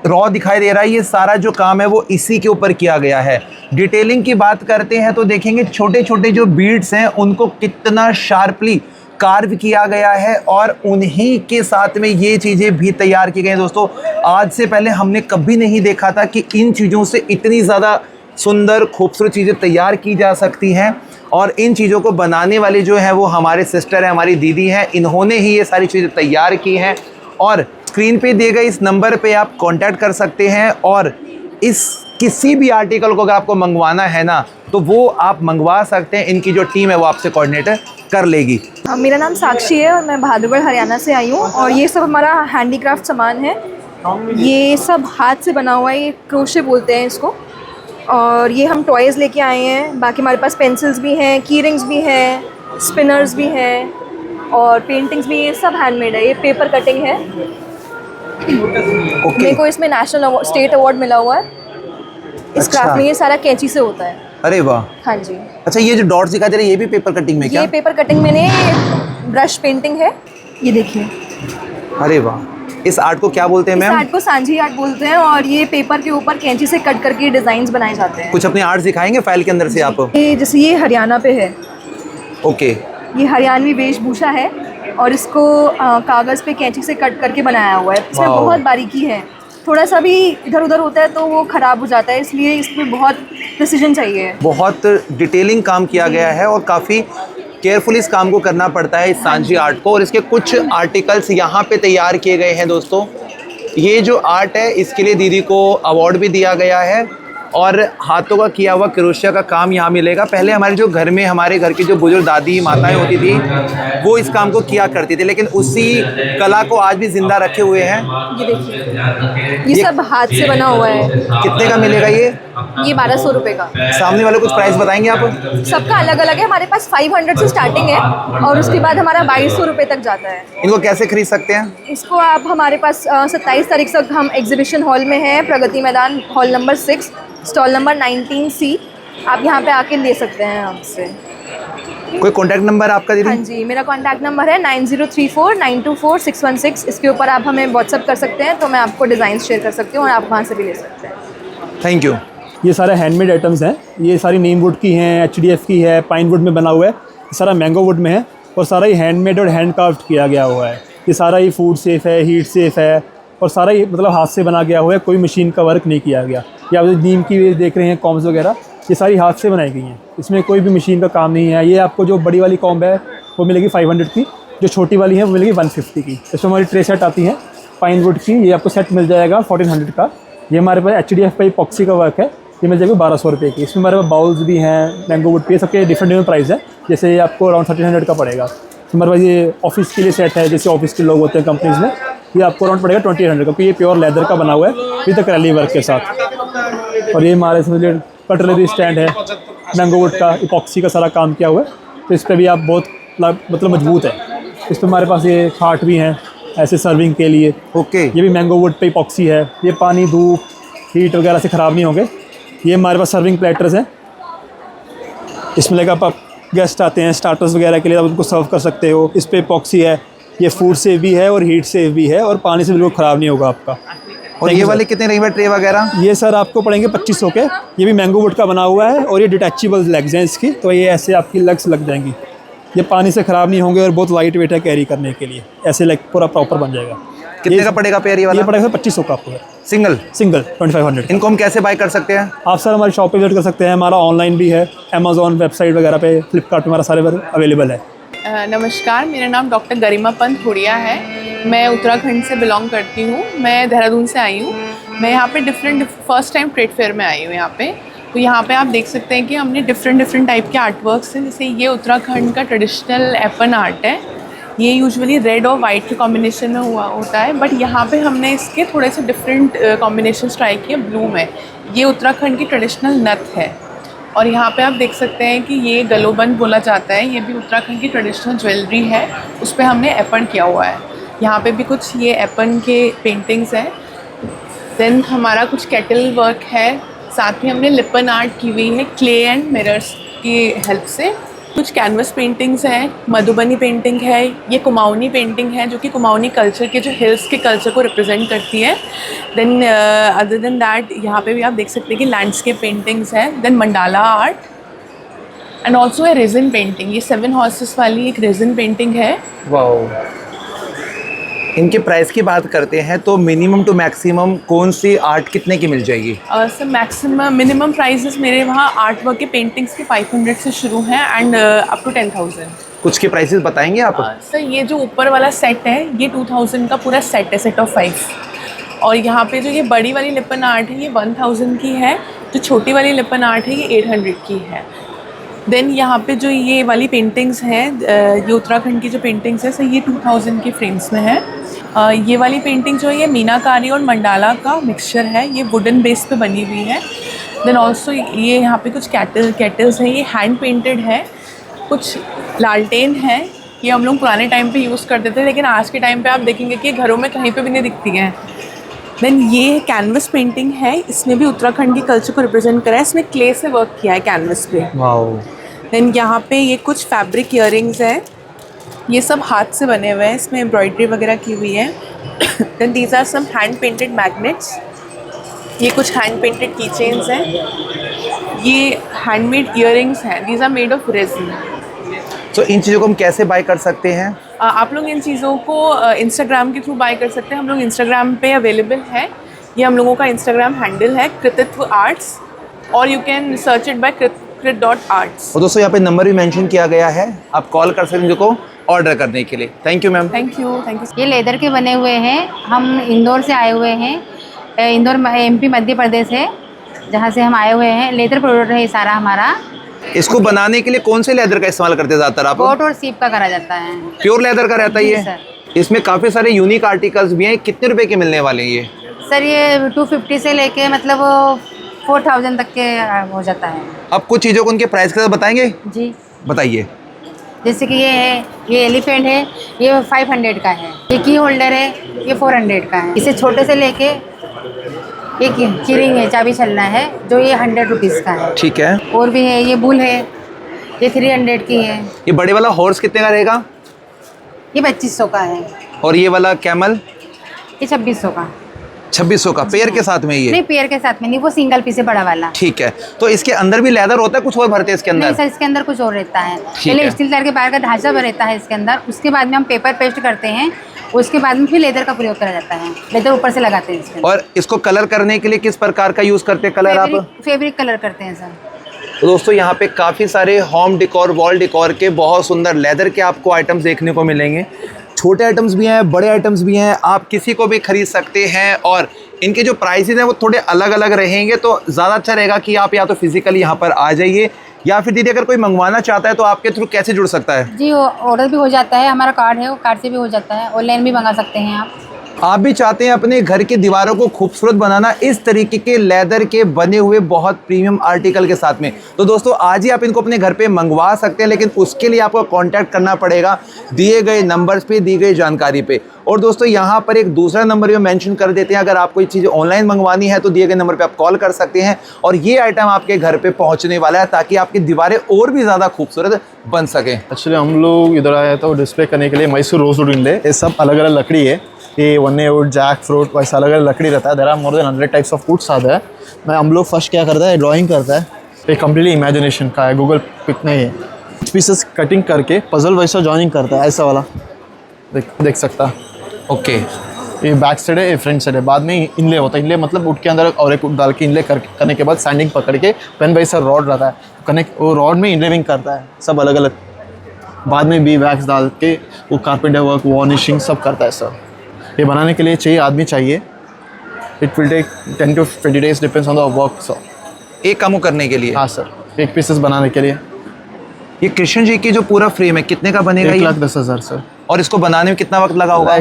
रॉ दिखाई दे रहा है, ये सारा जो काम है वो इसी के ऊपर किया गया है। डिटेलिंग की बात करते हैं तो देखेंगे छोटे छोटे जो बीड्स हैं उनको कितना शार्पली कार्व किया गया है, और उन्हीं के साथ में ये चीज़ें भी तैयार की गई हैं दोस्तों। आज से पहले हमने कभी नहीं देखा था कि इन चीज़ों से इतनी ज़्यादा सुंदर खूबसूरत चीज़ें तैयार की जा सकती हैं। और इन चीज़ों को बनाने वाले जो है वो हमारे सिस्टर हैं, हमारी दीदी हैं। इन्होंने ही ये सारी चीज़ें तैयार की हैं। और स्क्रीन पे दिए गए इस नंबर पे आप कांटेक्ट कर सकते हैं, और इस किसी भी आर्टिकल को अगर आपको मंगवाना है ना, तो वो आप मंगवा सकते हैं। इनकी जो टीम है वो आपसे कोऑर्डिनेट कर लेगी। मेरा नाम साक्षी है और मैं बहादुरगढ़ हरियाणा से आई हूँ। और ये सब हमारा हैंडीक्राफ्ट सामान है। ये सब हाथ से बना हुआ है, ये क्रोशे बोलते हैं इसको। और ये हम टॉयज़ लेके आए हैं। बाकी हमारे पास पेंसिल्स भी हैं, की रिंग्स भी हैं, स्पिनर्स भी हैं, और पेंटिंग्स भी। ये सब हैंडमेड है। ये पेपर कटिंग है। मेरे को इसमें नेशनल स्टेट अवार्ड मिला हुआ है इस क्राफ्ट में। ये सारा कैंची से होता है। अरे वाह। हाँ जी। अच्छा, ये जो डॉट्स दिखाई दे रहे हैं ये भी पेपर कटिंग में क्या? ये पेपर कटिंग में नहीं, ब्रश पेंटिंग है। ये देखिए। अरे वाह। इस आर्ट को क्या बोलते हैं इस मैम? आर्ट को सांझी आर्ट बोलते हैं और ये पेपर के ऊपर कैंची से कट करके डिजाइन बनाए जाते हैं। कुछ अपने आर्ट दिखाएंगे फाइल के अंदर से आप? ये जैसे ये हरियाणा पे है, ओके। ये हरियाणवी वेशभूषा है और इसको कागज पे कैंची से कट करके बनाया हुआ है। इसमें बहुत बारीकी है, थोड़ा सा भी इधर उधर होता है तो वो खराब हो जाता है, इसलिए इसमें बहुत प्रिसीजन चाहिए। बहुत डिटेलिंग काम किया गया है और काफ़ी केयरफुली इस काम को करना पड़ता है, इस सांझी आर्ट को। और इसके कुछ आर्टिकल्स यहाँ पे तैयार किए गए हैं दोस्तों। ये जो आर्ट है इसके लिए दीदी को अवार्ड भी दिया गया है और हाथों का किया हुआ क्रोशिया का काम यहाँ मिलेगा। पहले हमारे जो घर में हमारे घर की जो बुजुर्ग दादी माताएं होती थी वो इस काम को किया करती थी, लेकिन उसी कला को आज भी जिंदा रखे हुए हैं। ये देखिए, ये सब हाथ से बना हुआ है। कितने का मिलेगा ये? 1200 रुपये का। सामने वाले कुछ प्राइस बताएंगे आप? सबका अलग अलग है, हमारे पास 500 से स्टार्टिंग है और उसके बाद हमारा 2200 रुपये तक जाता है। इनको कैसे खरीद सकते हैं? इसको आप हमारे पास 27 तारीख तक हम एग्जीबिशन हॉल में हैं, Pragati Maidan, hall number 6, stall number 19C। आप यहाँ पे आके ले सकते हैं हमसे। कोई कॉन्टैक्ट नंबर आपका दीदी? हाँ जी, मेरा कॉन्टैक्ट नंबर है 9034924616। इसके ऊपर आप हमें व्हाट्सअप कर सकते हैं तो मैं आपको डिज़ाइन शेयर कर सकती हूँ और आप वहाँ से भी ले सकते हैं। Thank you. ये सारे हैंडमेड आइटम्स हैं। ये सारी नीम वुड की हैं, HDF की है, पाइन वुड में बना हुआ है, सारा मैंगो वुड में है और सारा ही हैंडमेड और हैंड क्राफ्ट किया गया हुआ है। ये सारा ही फूड सेफ़ है, हीट सेफ़ है और सारा ही मतलब हाथ से बना गया हुआ है, कोई मशीन का वर्क नहीं किया गया। ये आप जो नीम की देख रहे हैं कॉम्ब्स वगैरह, ये सारी हाथ से बनाई गई हैं, इसमें कोई भी मशीन का काम नहीं है। ये आपको जो बड़ी वाली कॉम्ब है वो मिलेगी 500 की, जो छोटी वाली है वो मिलेगी 150 की। इसमें हमारी ट्रे सेट आती हैं पाइन वुड की, ये आपको सेट मिल जाएगा 1400 का। ये हमारे पास HDF पे इपॉक्सी का वर्क है, ये मिल जाएगा 1200 रुपये की। इसमें हमारे पास बाउल्स भी हैं, मैंगो वुड पे, सबके डिफरेंट प्राइस है। जैसे ये आपको अराउंड 1300 का पड़ेगा। हमारे पास ये ऑफिस के लिए सेट है, जैसे ऑफिस के लोग होते हैं कंपनीज़ में, ये आपको अराउंड पड़ेगा 2800 का, क्योंकि ये प्योर लेदर का बना हुआ है विद क्रैली वर्क के साथ। और ये हमारे समझिए कटलरी स्टैंड है, मैंगो वुड का इपॉक्सी का सारा काम किया हुआ है, तो इस पर भी आप बहुत मतलब मजबूत है। इस पर हमारे पास ये खाट भी हैं ऐसे सर्विंग के लिए। ओके। ये भी मैंगो वुड पे इपॉक्सी है, ये पानी धूप हीट वगैरह से ख़राब नहीं होंगे। ये हमारे पास सर्विंग प्लेटर्स हैं, इसमें लगा आप गेस्ट आते हैं स्टार्टर्स वगैरह के लिए आप उनको सर्व कर सकते हो। इस पर इपॉक्सी है, ये फूड सेफ भी है और हीट सेफ भी है और पानी से बिल्कुल ख़राब नहीं होगा आपका। और ये वाले कितने रहेंगे ट्रे वगैरह? ये सर आपको पड़ेंगे 2500 के। ये भी मैंगो वुड का बना हुआ है और ये डिटैचेबल लेग्स हैं इसकी, तो ये ऐसे आपकी लेग्स लग जाएंगी, ये पानी से ख़राब नहीं होंगे और बहुत लाइट वेट है कैरी करने के लिए, ऐसे लेग पूरा प्रॉपर बन जाएगा। कितने का पड़ेगा पेयर ये वाला? ये पड़ेगा 2500 का आपको सिंगल 2500। इनको हम कैसे बाय कर सकते हैं? आप सर हमारी शॉप पे विजिट कर सकते हैं, हमारा ऑनलाइन भी है, अमेज़ॉन वेबसाइट वगैरह पे, फ्लिपकार्ट पे हमारा सारे अवेलेबल है। नमस्कार, मेरा नाम डॉक्टर गरिमा पंत हुड़िया है। मैं उत्तराखंड से बिलोंग करती हूँ, मैं देहरादून से आई हूँ। मैं यहाँ पे फर्स्ट टाइम ट्रेड फेयर में आई हूँ यहाँ पे। तो यहाँ पे आप देख सकते हैं कि हमने डिफरेंट टाइप के आर्ट वर्क्स हैं। जैसे ये उत्तराखंड का ट्रेडिशनल एपन आर्ट है, ये यूजुअली रेड और वाइट के कॉम्बिनेशन में होता है, बट यहाँ पे हमने इसके थोड़े से डिफरेंट कॉम्बिनेशन ट्राई किए ब्लू में। ये उत्तराखंड की ट्रेडिशनल नथ है और यहाँ पे आप देख सकते हैं कि ये गलोबंद बोला जाता है, ये भी उत्तराखंड की ट्रेडिशनल ज्वेलरी है, उस पर हमने एपन किया हुआ है। यहाँ पे भी कुछ ये एपन के पेंटिंग्स हैं। देन हमारा कुछ केटल वर्क है, साथ में हमने लिपन आर्ट की हुई है क्ले एंड मिरर्स की हेल्प से। कुछ कैनवस पेंटिंग्स हैं, मधुबनी पेंटिंग है, ये कुमाऊनी पेंटिंग है जो कि कुमाऊनी कल्चर के जो हिल्स के कल्चर को रिप्रेजेंट करती है। देन अदर देन दैट यहाँ पे भी आप देख सकते हैं कि लैंडस्केप पेंटिंग्स हैं। Then mandala art and also a resin painting, ये 7 हॉर्सेस वाली एक रेजिन पेंटिंग है। वाओ। इनके प्राइस की बात करते हैं तो मिनिमम टू मैक्सिमम कौन सी आर्ट कितने की मिल जाएगी? सर मैक्सिमम मिनिमम प्राइसेस मेरे वहाँ आर्ट वर्क के पेंटिंग्स के 500 से शुरू हैं एंड अप टू 10,000। कुछ के प्राइसेस बताएंगे आप? सर ये जो ऊपर वाला सेट है ये 2000 का पूरा सेट है, सेट ऑफ 5। और यहाँ पे जो ये बड़ी वाली लिपन आर्ट है ये 1000 की है, जो छोटी वाली लिपन आर्ट है ये 800 की है। देन यहाँ पे जो ये वाली पेंटिंग्स हैं, ये उत्तराखंड की जो पेंटिंग्स है सर ये 2000 के फ्रेम्स में है। ये वाली पेंटिंग जो है ये मीनाकारी और मंडाला का मिक्सचर है, ये वुडन बेस पे बनी हुई है। देन ऑल्सो ये यहाँ पे कुछ कैटल्स हैं, ये हैंड पेंटेड है। कुछ लालटेन है, ये हम लोग पुराने टाइम पे यूज़ करते थे, लेकिन आज के टाइम पे आप देखेंगे कि घरों में कहीं पे भी नहीं दिखती हैं। देन ये कैनवस पेंटिंग है, इसमें भी उत्तराखंड की कल्चर को रिप्रेजेंट करा है, इसमें क्ले से वर्क किया है कैनवस पे। वाओ। देन यहाँ पे ये कुछ फैब्रिक इयरिंग्स है, ये सब हाथ से बने हुए हैं, इसमें एम्ब्रॉयडरी वगैरह की हुई है। Then these are some hand painted magnets. ये कुछ हैंड पेंटेड की चेन्स हैं। ये हैंडमेड इयररिंग्स हैं। These are made of resin. तो इन चीज़ों को हम कैसे बाय कर सकते हैं? आप लोग इन चीज़ों को इंस्टाग्राम के थ्रू बाय कर सकते हैं। हम लोग इंस्टाग्राम पे अवेलेबल है। ये हम लोगों का इंस्टाग्राम हैंडल है कृतित्व आर्ट्स, और you can search it by कृत.arts। और दोस्तों यहाँ पे नंबर भी मेंशन किया गया है, आप कॉल कर सकते हैं इनको ऑर्डर करने के लिए। Thank you ma'am. Thank you, thank you. ये लेदर के बने हुए हैं। हम इंदौर से आए हुए हैं। इंदौर MP मध्य प्रदेश है, जहाँ से हम आए हुए हैं। लेदर प्रोडक्ट है ये सारा हमारा। इसको बनाने के लिए कौन से लेदर का इस्तेमाल करते हैं ज़्यादातर आप? गोट और सीप का करा जाता है। प्योर लेदर का रहता है ये? सर। इसमें काफ़ी सारे यूनिक आर्टिकल्स भी हैं। कितने रुपए के मिलने वाले हैं ये? सर ये 250 से लेके मतलब 4000 तक के हो जाता है। अब कुछ चीज़ों को उनके प्राइस के साथ बताएंगे? जी बताइए। जैसे कि ये है, ये एलिफेंट है, ये 500 का है। ये की होल्डर है, ये 400 का है। इसे छोटे से लेके ये कीरिंग है, चाबी छलना है, जो ये 100 रुपीज़ का है। ठीक है। और भी है, ये बुल है, ये 300 की है। ये बड़े वाला हॉर्स कितने का रहेगा? ये 2500 का है। और ये वाला कैमल? ये 2600 का। 2600 का पेयर के साथ में ये? नहीं, पेयर के साथ में नहीं, वो सिंगल पीस है बड़ा वाला। ठीक है। तो इसके अंदर भी लेदर होता है, कुछ और भरते हैं इसके अंदर? नहीं सर, इसके अंदर कुछ और रहता है। ठीक पहले है। स्टील तार के बाहर का ढांचा रहता है इसके अंदर, उसके बाद में हम पेपर पेस्ट करते हैं, उसके बाद में फिर लेदर का प्रयोग करा जाता है। लेदर ऊपर से लगाते हैं इसके अंदर। और इसको कलर करने के लिए किस प्रकार का यूज़ करते हैं कलर आप? फैब्रिक कलर करते हैं सर। तो दोस्तों यहाँ पे काफ़ी सारे होम डेकोर, वॉल डेकोर के बहुत सुंदर लेदर के आपको आइटम्स देखने को मिलेंगे। छोटे आइटम्स भी हैं, बड़े आइटम्स भी हैं, आप किसी को भी खरीद सकते हैं। और इनके जो प्राइसेस हैं वो थोड़े अलग अलग रहेंगे, तो ज़्यादा अच्छा रहेगा कि आप या तो फिजिकली यहाँ पर आ जाइए, या फिर दीदी अगर कोई मंगवाना चाहता है तो आपके थ्रू कैसे जुड़ सकता है? जी ऑर्डर भी हो जाता है, हमारा कार्ड है, वो कार्ड से भी हो जाता है। ऑनलाइन भी मंगा सकते हैं आप भी चाहते हैं अपने घर की दीवारों को खूबसूरत बनाना इस तरीके के लेदर के बने हुए बहुत प्रीमियम आर्टिकल के साथ में, तो दोस्तों आज ही आप इनको अपने घर पे मंगवा सकते हैं। लेकिन उसके लिए आपको कांटेक्ट करना पड़ेगा दिए गए नंबर्स पे, दी गई जानकारी पे। और दोस्तों यहाँ पर एक दूसरा नंबर भी मेंशन कर देते हैं, अगर आप कोई चीज़ ऑनलाइन मंगवानी है तो दिए गए नंबर पे आप कॉल कर सकते हैं और ये आइटम आपके घर पे पहुँचने वाला है, ताकि आपकी दीवारें और भी ज़्यादा खूबसूरत बन सकें। एक्चुअली हम लोग इधर आए तो डिस्प्ले करने के लिए मैसूर रोजवुड इनले, ये सब अलग अलग लकड़ी है। ये वनवुड, जैक फ्रूट, वैसा अलग अलग लकड़ी रहता है। There are more than 100 types of foods आता है। मैं हम लोग फर्स्ट क्या करता है, ड्राइंग करता है। ये कम्प्लीटली इमेजिनेशन का है, गूगल पिक नहीं है। पीसेस कटिंग करके पजल वैसा जॉइनिंग करता है, ऐसा वाला देख सकता है। ओके, ये बैक साइड है, ये फ्रंट साइड है। बाद में इनले होता है। इनले मतलब उठ के अंदर और एक उठ डाल के इनले करने के बाद सैंडिंग पकड़ के पेन वैसा रॉड रहता है, कनेक्ट वो रॉड में इनलेविंग करता है, सब अलग अलग। बाद में भी वैक्स डाल के वो कारपेंटर वर्क, वार्निशिंग सब करता है सर। ये बनाने के लिए चाहिए आदमी चाहिए। It will take 10 to 20 days, depends on the work sir. एक काम करने के लिए? हाँ सर, एक पीसेस बनाने के लिए। ये कृष्ण जी की जो पूरा फ्रेम है कितने का बनेगा? 1,10,000 सर। और इसको बनाने में कितना वक्त लगा होगा?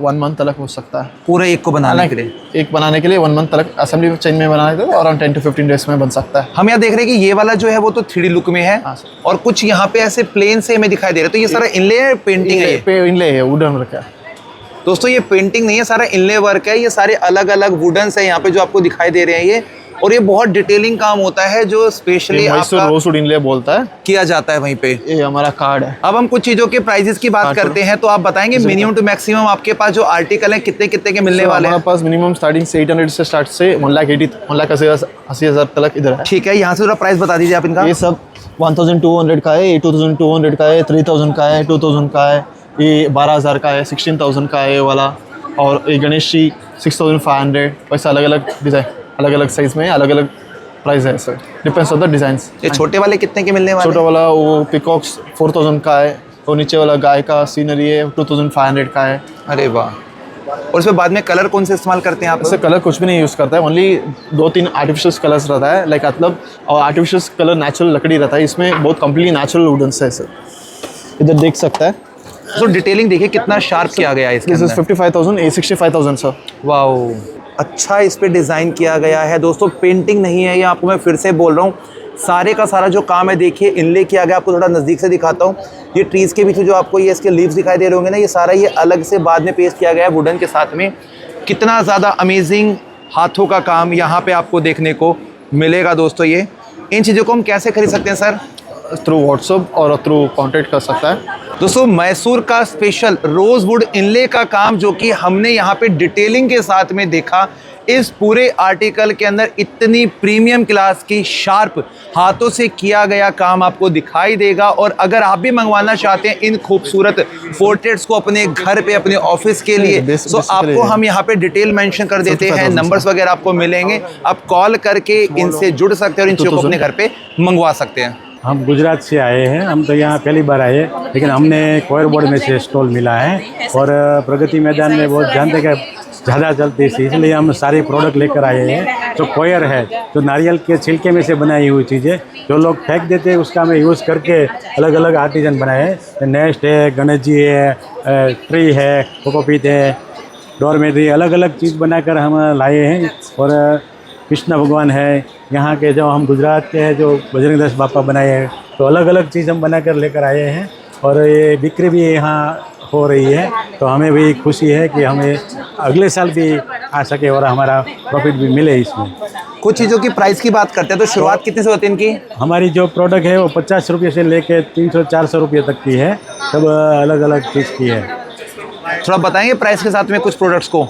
1 month तक हो सकता है। पूरा एक को बनाने के लिए? एक बनाने के लिए 1 month तक असेंबली चेंज में बनाने के लिए अराउंड 10 to 15 days में बन सकता है। हम यहाँ देख रहे हैं कि ये वाला जो है वो तो 3D लुक में है। हाँ, और कुछ यहाँ पे ऐसे प्लेन से हमें दिखाई दे रहा है, तो ये सारा इनले है, पेंटिंग है? इनले है, वुडन वर्क है दोस्तों। ये पेंटिंग नहीं है, सारा इनले वर्क है। ये सारे अलग अलग वुडन्स है यहाँ पे जो आपको दिखाई दे रहे हैं ये, और ये बहुत डिटेलिंग काम होता है जो स्पेशली मैसूर रोजवुड इनले बोलता है, किया जाता है वहीं पे। ये हमारा कार्ड है। अब हम कुछ चीज़ों के प्राइजेस की बात करते हैं, तो आप बताएंगे मिनिमम टू मैक्सिमम आपके पास जो आर्टिकल है कितने कितने के मिलने वाले हैं? हमारे पास मिनिमम स्टार्टिंग से 800 से स्टार्ट से 1,80,000 तक इधर है। ठीक है, यहाँ से थोड़ा प्राइस बता दीजिए आप इनका। ये सब 1,200 का है, 2,200 का है, 3,000 का है, 2,000 का है, ये 12,000 का है, 16,000 का है ये वाला, और ये गणेश जी 6,500। वैसे अलग अलग डिज़ाइन, अलग अलग साइज़ में अलग अलग प्राइस है sir, depends on the designs. ये छोटे वाले कितने के मिलने वाले? छोटा वाला वो पिकॉक्स 4,000 का है, और नीचे वाला गाय का सीनरी है 2,500 का है। अरे वाह। और इसमें बाद में कलर कौन से इस्तेमाल करते हैं आप? इससे कलर कुछ भी नहीं यूज़ करता है, ओनली 2-3 आर्टिफिशियल कलर्स रहता है, लाइक मतलब, और आर्टिफिशियल कलर नेचुरल लकड़ी रहता है, इसमें बहुत कम्प्लीटली नेचुरल वुडन्स है सर। इधर देख सकता है। तो डिटेलिंग देखिए कितना शार्प किया गया है इसके अंदर। 55,000, ये 65,000 सर। वाओ, अच्छा इस पे डिज़ाइन किया गया है दोस्तों। पेंटिंग नहीं है ये, आपको मैं फिर से बोल रहा हूँ। सारे का सारा जो काम है देखिए इनले किया गया। आपको थोड़ा नज़दीक से दिखाता हूँ। ये ट्रीज़ के पीछे जो आपको ये इसके लीव्स दिखाई दे रहे होंगे ना, ये सारा ये अलग से बाद में पेस्ट किया गया है वुडन के साथ में। कितना ज़्यादा अमेजिंग हाथों का काम यहाँ पे आपको देखने को मिलेगा दोस्तों। ये इन चीज़ों को हम कैसे खरीद सकते हैं सर? थ्रू व्हाट्सअप और थ्रू कॉन्टेक्ट कर सकता है। दोस्तों मैसूर का स्पेशल रोजवुड इनले का काम जो कि हमने यहाँ पे डिटेलिंग के साथ में देखा, इस पूरे आर्टिकल के अंदर इतनी प्रीमियम क्लास की शार्प हाथों से किया गया काम आपको दिखाई देगा। और अगर आप भी मंगवाना चाहते हैं इन खूबसूरत पोर्ट्रेट्स को अपने घर पे, अपने ऑफिस के लिए, तो आपको हम यहाँ पे डिटेल मेंशन कर देते हैं, नंबर्स वगैरह आपको मिलेंगे, आप कॉल करके इनसे जुड़ सकते हैं और इन चीज़ों को अपने घर पे मंगवा सकते हैं। हम गुजरात से आए हैं, हम तो यहाँ पहली बार आए हैं, लेकिन हमने कोयर बोर्ड में से स्टॉल मिला है और प्रगति मैदान में बहुत जानते कि ज़्यादा चलती थी, इसलिए हम सारे प्रोडक्ट लेकर आए हैं। जो कोयर है, जो नारियल के छिलके में से बनाई हुई चीज़ें जो लोग फेंक देते हैं, उसका हमें यूज़ करके अलग अलग आर्टिजन बनाए हैं। नेस्ट है, गणेश जी है, ट्री है, कोकोपीट है, डोरमेट्री, अलग अलग चीज़ बनाकर हम लाए हैं। और कृष्ण भगवान है, यहाँ के जो हम गुजरात के हैं जो बजरंग दास बापा बनाए हैं, तो अलग अलग चीज़ हम बनाकर लेकर आए हैं और ये बिक्री भी यहाँ हो रही है। तो हमें भी खुशी है कि हमें अगले साल भी आ सके और हमारा प्रॉफिट भी मिले इसमें। कुछ चीज़ों की प्राइस की बात करते हैं तो शुरुआत कितने से होती है इनकी? हमारी जो प्रोडक्ट है वो 50 रुपये से लेके 300-400 रुपये तक की है, सब अलग अलग चीज़ की है। थोड़ा बताएंगे प्राइस के साथ में कुछ प्रोडक्ट्स को?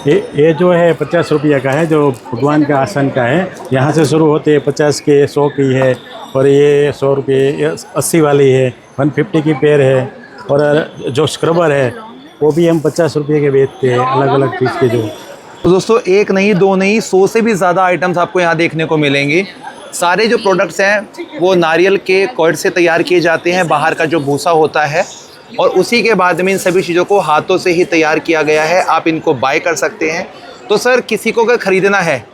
ये जो है 50 रुपये का है, जो भगवान का आसन का है। यहाँ से शुरू होते हैं 50 के, 100 की है, और ये 100 रुपये, 80 वाली है, 150 की पेयर है। और जो स्क्रबर है वो भी हम 50 रुपये के बेचते हैं, अलग अलग चीज़ के जो। तो दोस्तों एक नहीं, दो नहीं, 100 से भी ज़्यादा आइटम्स आपको यहाँ देखने को मिलेंगे। सारे जो प्रोडक्ट्स हैं वो नारियल के कॉर्ड से तैयार किए जाते हैं, बाहर का जो भूसा होता है, और उसी के बाद में इन सभी चीज़ों को हाथों से ही तैयार किया गया है। आप इनको बाय कर सकते हैं। तो सर किसी को अगर ख़रीदना है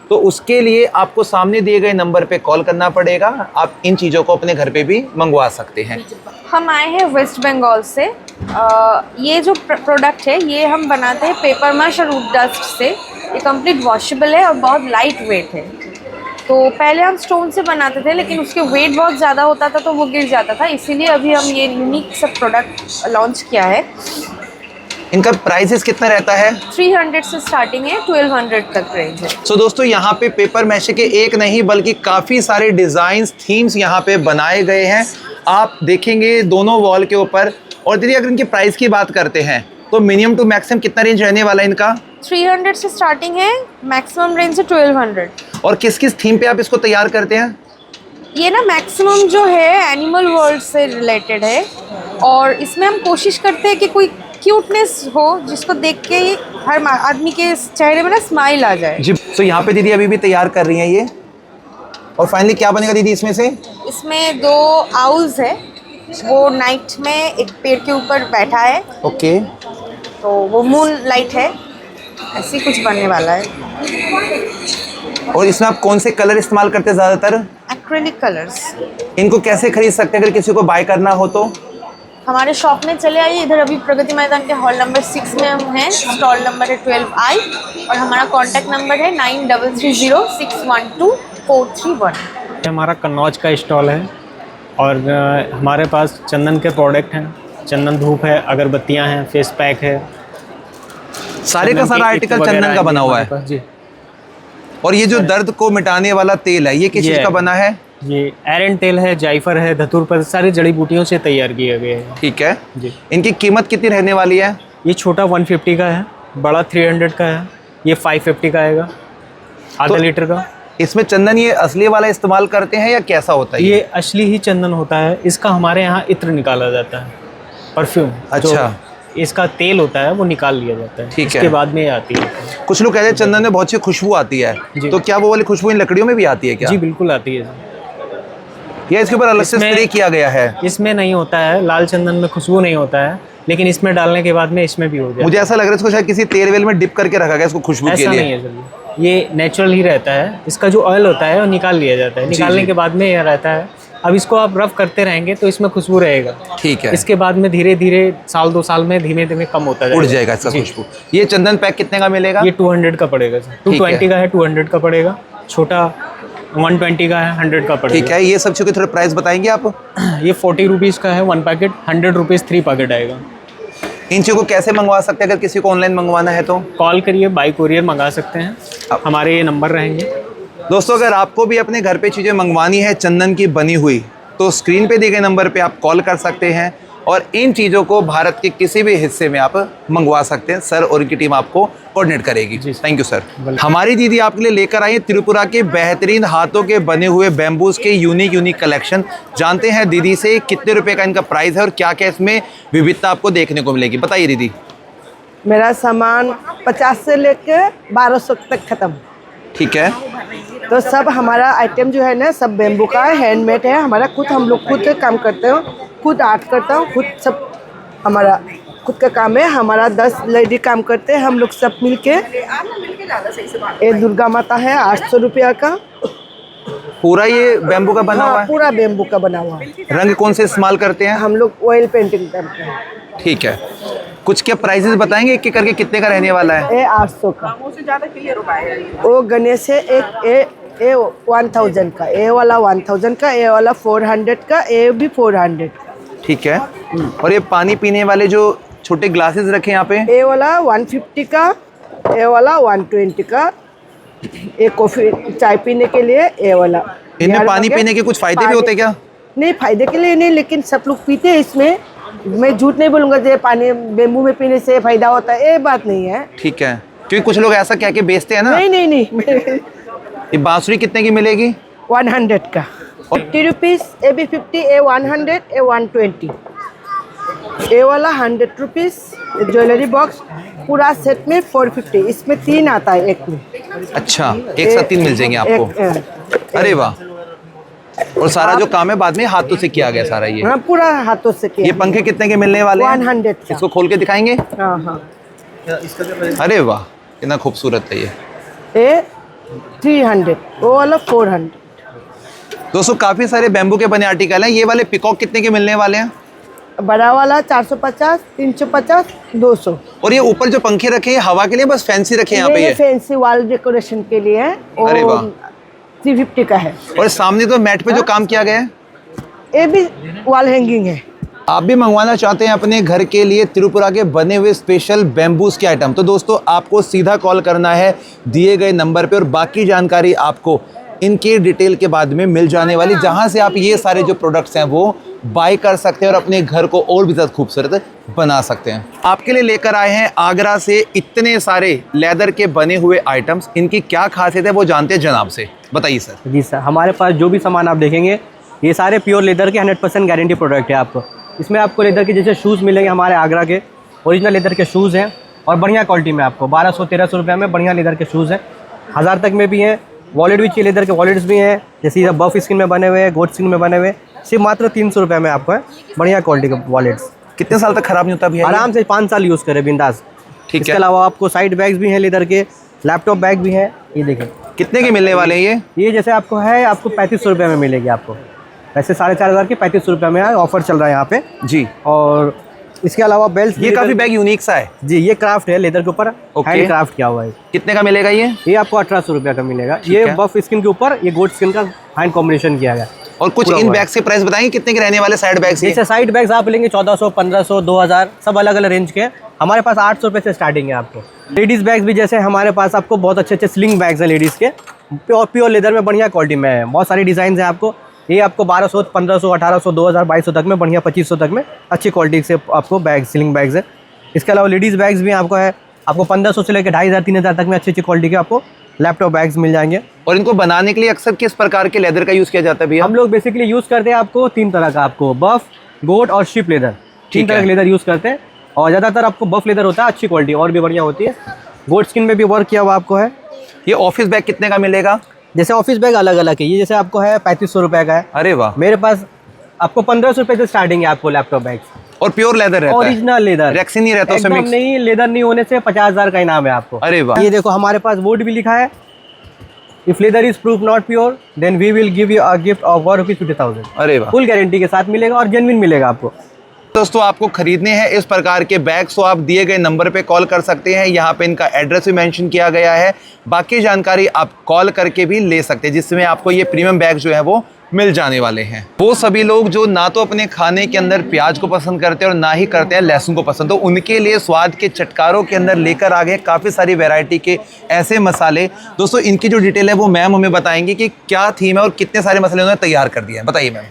तो उसके लिए आपको सामने दिए गए नंबर पे कॉल करना पड़ेगा, आप इन चीज़ों को अपने घर पे भी मंगवा सकते हैं। हम आए हैं वेस्ट बंगाल से। ये जो प्रोडक्ट है ये हम बनाते हैं पेपर मश और वुड डस्ट से। ये कंप्लीट वॉशेबल है और बहुत लाइट वेट है। तो पहले हम स्टोन से बनाते थे, लेकिन उसके वेट बहुत ज़्यादा होता था तो वो गिर जाता था, इसीलिए अभी हम ये यूनिक सब प्रोडक्ट लॉन्च किया है। इनका प्राइसेस कितना रहता है? 300 से स्टार्टिंग है, 1200 तक रेंज है। सो दोस्तों यहाँ पे पेपर मैशे के एक नहीं बल्कि काफ़ी सारे डिज़ाइंस, थीम्स यहाँ पे बनाए गए हैं, आप देखेंगे दोनों वॉल के ऊपर। और दीदी अगर इनकी प्राइस की बात करते हैं तो मिनिमम टू मैक्सिमम कितना रेंज रहने वाला है इनका? 300 से स्टार्टिंग है, मैक्सिमम रेंज है 1200। और किस किस थीम पे आप इसको तैयार करते हैं? ये ना मैक्सिमम जो है एनिमल वर्ल्ड से रिलेटेड है, और इसमें हम कोशिश करते हैं कि कोई क्यूटनेस हो जिसको देख के हर आदमी के चेहरे में ना स्माइल आ जाए जी। तो यहाँ पे दीदी अभी भी तैयार कर रही हैं ये। और फाइनली क्या बनेगा दीदी इसमें से? इसमें 2 आउल्स है, वो नाइट में एक पेड़ के ऊपर बैठा है। ओके। तो वो मून लाइट है, ऐसी कुछ बनने वाला है। और इसमें आप कौन से कलर इस्तेमाल करते हैं ज़्यादातर? Acrylic colours. इनको कैसे खरीद सकते हैं अगर किसी को बाय करना हो तो? हमारे शॉप में चले आइए, इधर अभी प्रगति मैदान के हॉल नंबर 6 में हम हैं। स्टॉल नंबर है 12I और हमारा कॉन्टैक्ट नंबर है 9330612431। हमारा कन्नौज का स्टॉल है और हमारे पास चंदन के प्रोडक्ट हैं, चंदन धूप है, अगरबत्तियां हैं, फेस पैक है, सारे का सारा आर्टिकल चंदन का बना हुआ है जी। और ये जो दर्द को मिटाने वाला तेल है ये किस चीज़ का बना है? ये एरन तेल है, जायफल है, धतूर पर, सारी जड़ी बूटियों से तैयार किया गया है। ठीक है जी। इनकी कीमत कितनी रहने वाली है? ये छोटा 150 का है, बड़ा 300 का है, ये 550 का आएगा, आधा लीटर का। इसमें चंदन ये असली वाला इस्तेमाल करते हैं या कैसा होता है? ये असली ही चंदन होता है, इसका हमारे यहाँ इत्र निकाला जाता है, परफ्यूम। अच्छा। इसका तेल होता है वो निकाल लिया जाता है, ठीक है। इसके बाद में ये आती है। कुछ लोग कहते हैं चंदन में बहुत सी खुशबू आती है, तो क्या वो वाली खुशबू इन लकड़ियों में भी आती है क्या? जी बिल्कुल आती है। या इसके ऊपर अलग से स्प्रे किया गया है? इसमें नहीं होता है, लाल चंदन में खुशबू नहीं होता है, लेकिन इसमें डालने के बाद में इसमें भी हो जाता है। मुझे ऐसा लग रहा है इसको शायद किसी तेल वेल में डिप करके रखा गया इसको खुशबू के लिए। ऐसा नहीं है सर, ये नेचुरल ही रहता है। इसका जो ऑयल होता है वो निकाल लिया जाता है, निकालने के बाद में यह रहता है। अब इसको आप रफ करते रहेंगे तो इसमें खुशबू रहेगा। ठीक है। इसके बाद में धीरे धीरे साल 2 साल में धीमे धीमे कम होता जाएगा, उड़ जाएगा इसका खुशबू। ये चंदन पैक कितने का मिलेगा? ये 200 का पड़ेगा सर, 220 का है, 200 का पड़ेगा। छोटा 120 का है, 100 का पड़ेगा। ठीक है। ये सब चीज़ के थोड़े प्राइस बताएंगे आप? ये 40 रुपीज़ का है 1 पैकेट, 100 रुपीज़ 3 पैकेट आएगा। इन चीज़ों को कैसे मंगवा सकते हैं अगर किसी को ऑनलाइन मंगवाना है तो? कॉल करिए, बाय कोरियर मंगा सकते हैं, हमारे ये नंबर रहेंगे। दोस्तों अगर आपको भी अपने घर पे चीज़ें मंगवानी है चंदन की बनी हुई, तो स्क्रीन पे दिए गए नंबर पे आप कॉल कर सकते हैं और इन चीज़ों को भारत के किसी भी हिस्से में आप मंगवा सकते हैं। सर और इनकी टीम आपको कोऑर्डिनेट करेगी। Thank you sir. हमारी दीदी आपके लिए लेकर आई है त्रिपुरा के बेहतरीन हाथों के बने हुए बैम्बूज के यूनिक कलेक्शन। जानते हैं दीदी से कितने रुपए का इनका प्राइस है और क्या क्या इसमें विविधता आपको देखने को मिलेगी। बताइए दीदी। मेरा सामान 50 से लेकर 1200 तक ख़त्म। ठीक है। तो सब हमारा आइटम जो है ना सब बेम्बू का है, हैंडमेड है हमारा। हम लोग खुद काम करते हो, खुद आर्ट करता हूँ, खुद सब हमारा खुद का काम है। हमारा 10 लेडी काम करते हैं हम लोग सब मिल के। ये दुर्गा माता है 800 रुपया का। पूरा ये बेम्बू का बना हुआ है? पूरा बेम्बू का बना हुआ है। रंग कौन से इस्तेमाल करते हैं? हम लोग ऑयल पेंटिंग करते हैं। ठीक है। कुछ क्या प्राइसेस बताएंगे एक एक करके कितने का रहने वाला है? ये 800 का। वो गणेश है एक ए 1000 का, ए वाला 1000 का, ए वाला 400 का, ए भी 400। ठीक है। और ये पानी पीने वाले जो छोटे ग्लासेस रखे यहाँ पे? ए वाला 150 का, ए वाला 120 का। एक कॉफी चाय पीने के लिए ए वाला। इनमें पानी पीने के कुछ फायदे भी होते हैं क्या? नहीं, फायदे के लिए नहीं, लेकिन सब लोग पीते हैं इसमें। मैं झूठ नहीं बोलूँगा जो पानी बेम्बू में पीने से फायदा होता है, ये बात नहीं है। ठीक है, क्योंकि कुछ लोग ऐसा कह के बेचते हैं ना। नहीं। ये बांसुरी कितने की मिलेगी? 100 का। 50 रुपीज़, ए भी 50, ए 100, ए 120। ए वाला 100 रुपीज़। ज्वेलरी बॉक्स पूरा सेट में 450। इसमें 3 आता है एक में। अच्छा, एक साथ 3 मिल जाएंगे आपको। अरे वाह। और सारा जो काम है बाद में हाथों से किया गया सारा ये? हाँ, पूरा हाथों से किया। ये पंखे कितने के मिलने वाले हैं? 100 का। इसको खोल के दिखाएंगे? हाँ। अरे वाह, कितना खूबसूरत है ये। 300, वो वाला 400। दोस्तों काफी सारे बैम्बू के बने आर्टिकल हैं। ये वाले पिकॉक कितने के मिलने वाले हैं? बड़ा वाला 450, 350, 200। और ये ऊपर जो पंखे रखे हैं हवा के लिए बस फैंसी रखे हैं यहाँ पे? ये फैंसी वॉल डेकोरेशन के लिए है। अरे वाह। 350 का है। और सामने तो मैट पे जो काम किया गया है ये भी वॉल हैंगिंग है। आप भी मंगवाना चाहते हैं अपने घर के लिए त्रिपुरा के बने हुए स्पेशल बैम्बूज के आइटम, तो दोस्तों आपको सीधा कॉल करना है दिए गए नंबर पे और बाकी जानकारी आपको इनके डिटेल के बाद में मिल जाने वाली, जहां से आप ये सारे जो प्रोडक्ट्स हैं वो बाय कर सकते हैं और अपने घर को और भी ज़्यादा खूबसूरत बना सकते हैं। आपके लिए लेकर आए हैं आगरा से इतने सारे लेदर के बने हुए आइटम्स। इनकी क्या खासियत है वो जानते हैं जनाब से। बताइए सर। जी सर, हमारे पास जो भी सामान आप देखेंगे ये सारे प्योर लेदर के 100% गारंटी प्रोडक्ट है। आपको इसमें आपको लेदर के जैसे शूज़ मिलेंगे, हमारे आगरा के ओरिजिनल लेदर के शूज़ हैं और बढ़िया क्वालिटी में आपको 1200-1300 रुपये में बढ़िया लेदर के शूज़ हैं। 1000 तक में भी हैं। वॉलेट भी चाहिए लेदर के वॉलेट्स भी हैं, जैसे ये बफ स्किन में बने हुए हैं, गोट स्किन में बने हुए, सिर्फ मात्र 300 रुपये में आपको है बढ़िया क्वालिटी के वॉलेट्स। कितने साल तक खराब नहीं होता भैया? आराम से 5 साल यूज़ करें बिंदास। ठीक है। इसके अलावा आपको साइड बैग्स भी हैं लेदर के, लैपटॉप बैग भी हैं। ये देखें कितने के मिलने वाले हैं ये जैसे आपको है आपको 3500 रुपये में मिलेगी। आपको वैसे 4500 के 3500 रुपये में ऑफर चल रहा है यहाँ पे जी। और इसके अलावा बेल्ट, ये काफी बैग यूनिक सा है जी। ये क्राफ्ट है लेदर के ऊपर, हैंड क्राफ्ट किया हुआ है। कितने का मिलेगा ये आपको 1800 रुपये का मिलेगा। ये बफ स्किन के ऊपर ये गोट स्किन का हैंड कॉम्बिनेशन किया गया। और कुछ इन बैग्स के प्राइस बताएंगे कितने के रहने वाले साइड बैग्स? जैसे साइड बैग्स आप लेंगे 1400, 1500, 2000 सब अलग अलग रेंज के हैं। हमारे पास 800 रुपये से स्टार्टिंग है आपको। लेडीज़ बैग्स भी जैसे हमारे पास आपको बहुत अच्छे स्लिंग बैग्स हैं लेडीज़ के, प्योर लेदर में बढ़िया क्वालिटी में है। बहुत सारी डिज़ाइन हैं आपको। ये आपको 1200, 1500, 1800, 2000, 2200 तक में बढ़िया, 2500 तक में अच्छी क्वालिटी से आपको बैग स्लिंग बैग्स है। इसके अलावा लेडीज़ बैग्स भी आपको है, आपको 1500 से लेकर 2500, 3000 तक में अच्छी क्वालिटी के आपको लैपटॉप बैग्स मिल जाएंगे। और इनको बनाने के लिए अक्सर किस प्रकार के लेदर का यूज़ किया जाता है भैया? हम लोग बेसिकली यूज़ करते हैं आपको 3 तरह का, आपको बफ, गोट और शिप लेदर, 3 तरह का लेदर यूज़ करते हैं। और ज़्यादातर आपको बफ लेदर होता है, अच्छी क्वालिटी और भी बढ़िया होती है। गोट स्किन में भी वर्क किया हुआ आपको है। ये ऑफिस बैग कितने का मिलेगा? जैसे ऑफिस बैग अलग अलग है। ये जैसे आपको है 3500 रुपये का है। अरे वाह। मेरे पास आपको 1500 रुपये से स्टार्टिंग है आपको लैपटॉप बैग्स। और प्योर लेदर रहता है? ओरिजिनल लेदर, रेक्सिन नहीं रहता उसमें मिक्स? नहीं, लेदर नहीं होने से 50,000 का इनाम है आपको। अरे वाह। ये देखो हमारे पास वोट भी लिखा है, if leather is proof not pure then we will give you a gift of ₹50,000। अरे वाह। फुल गारंटी के साथ मिलेगा और जेन्युइन मिलेगा आपको। दोस्तों आपको खरीदने हैं इस प्रकार के बैग्स तो आप दिए गए नंबर पे कॉल कर सकते हैं। यहाँ पे इनका एड्रेस भी मेंशन किया गया है। बाकी जानकारी आप कॉल करके भी ले सकते हैं, जिसमें आपको ये प्रीमियम बैग जो है वो मिल जाने वाले हैं। वो सभी लोग जो ना तो अपने खाने के अंदर प्याज को पसंद करते हैं और ना ही करते हैं लहसुन को पसंद, तो उनके लिए स्वाद के चटकारों के अंदर लेकर आ गए काफ़ी सारी वैरायटी के ऐसे मसाले। दोस्तों इनकी जो डिटेल है वो मैम हमें बताएंगे कि क्या थीम है और कितने सारे मसाले उन्होंने तैयार कर दिए हैं। बताइए मैम।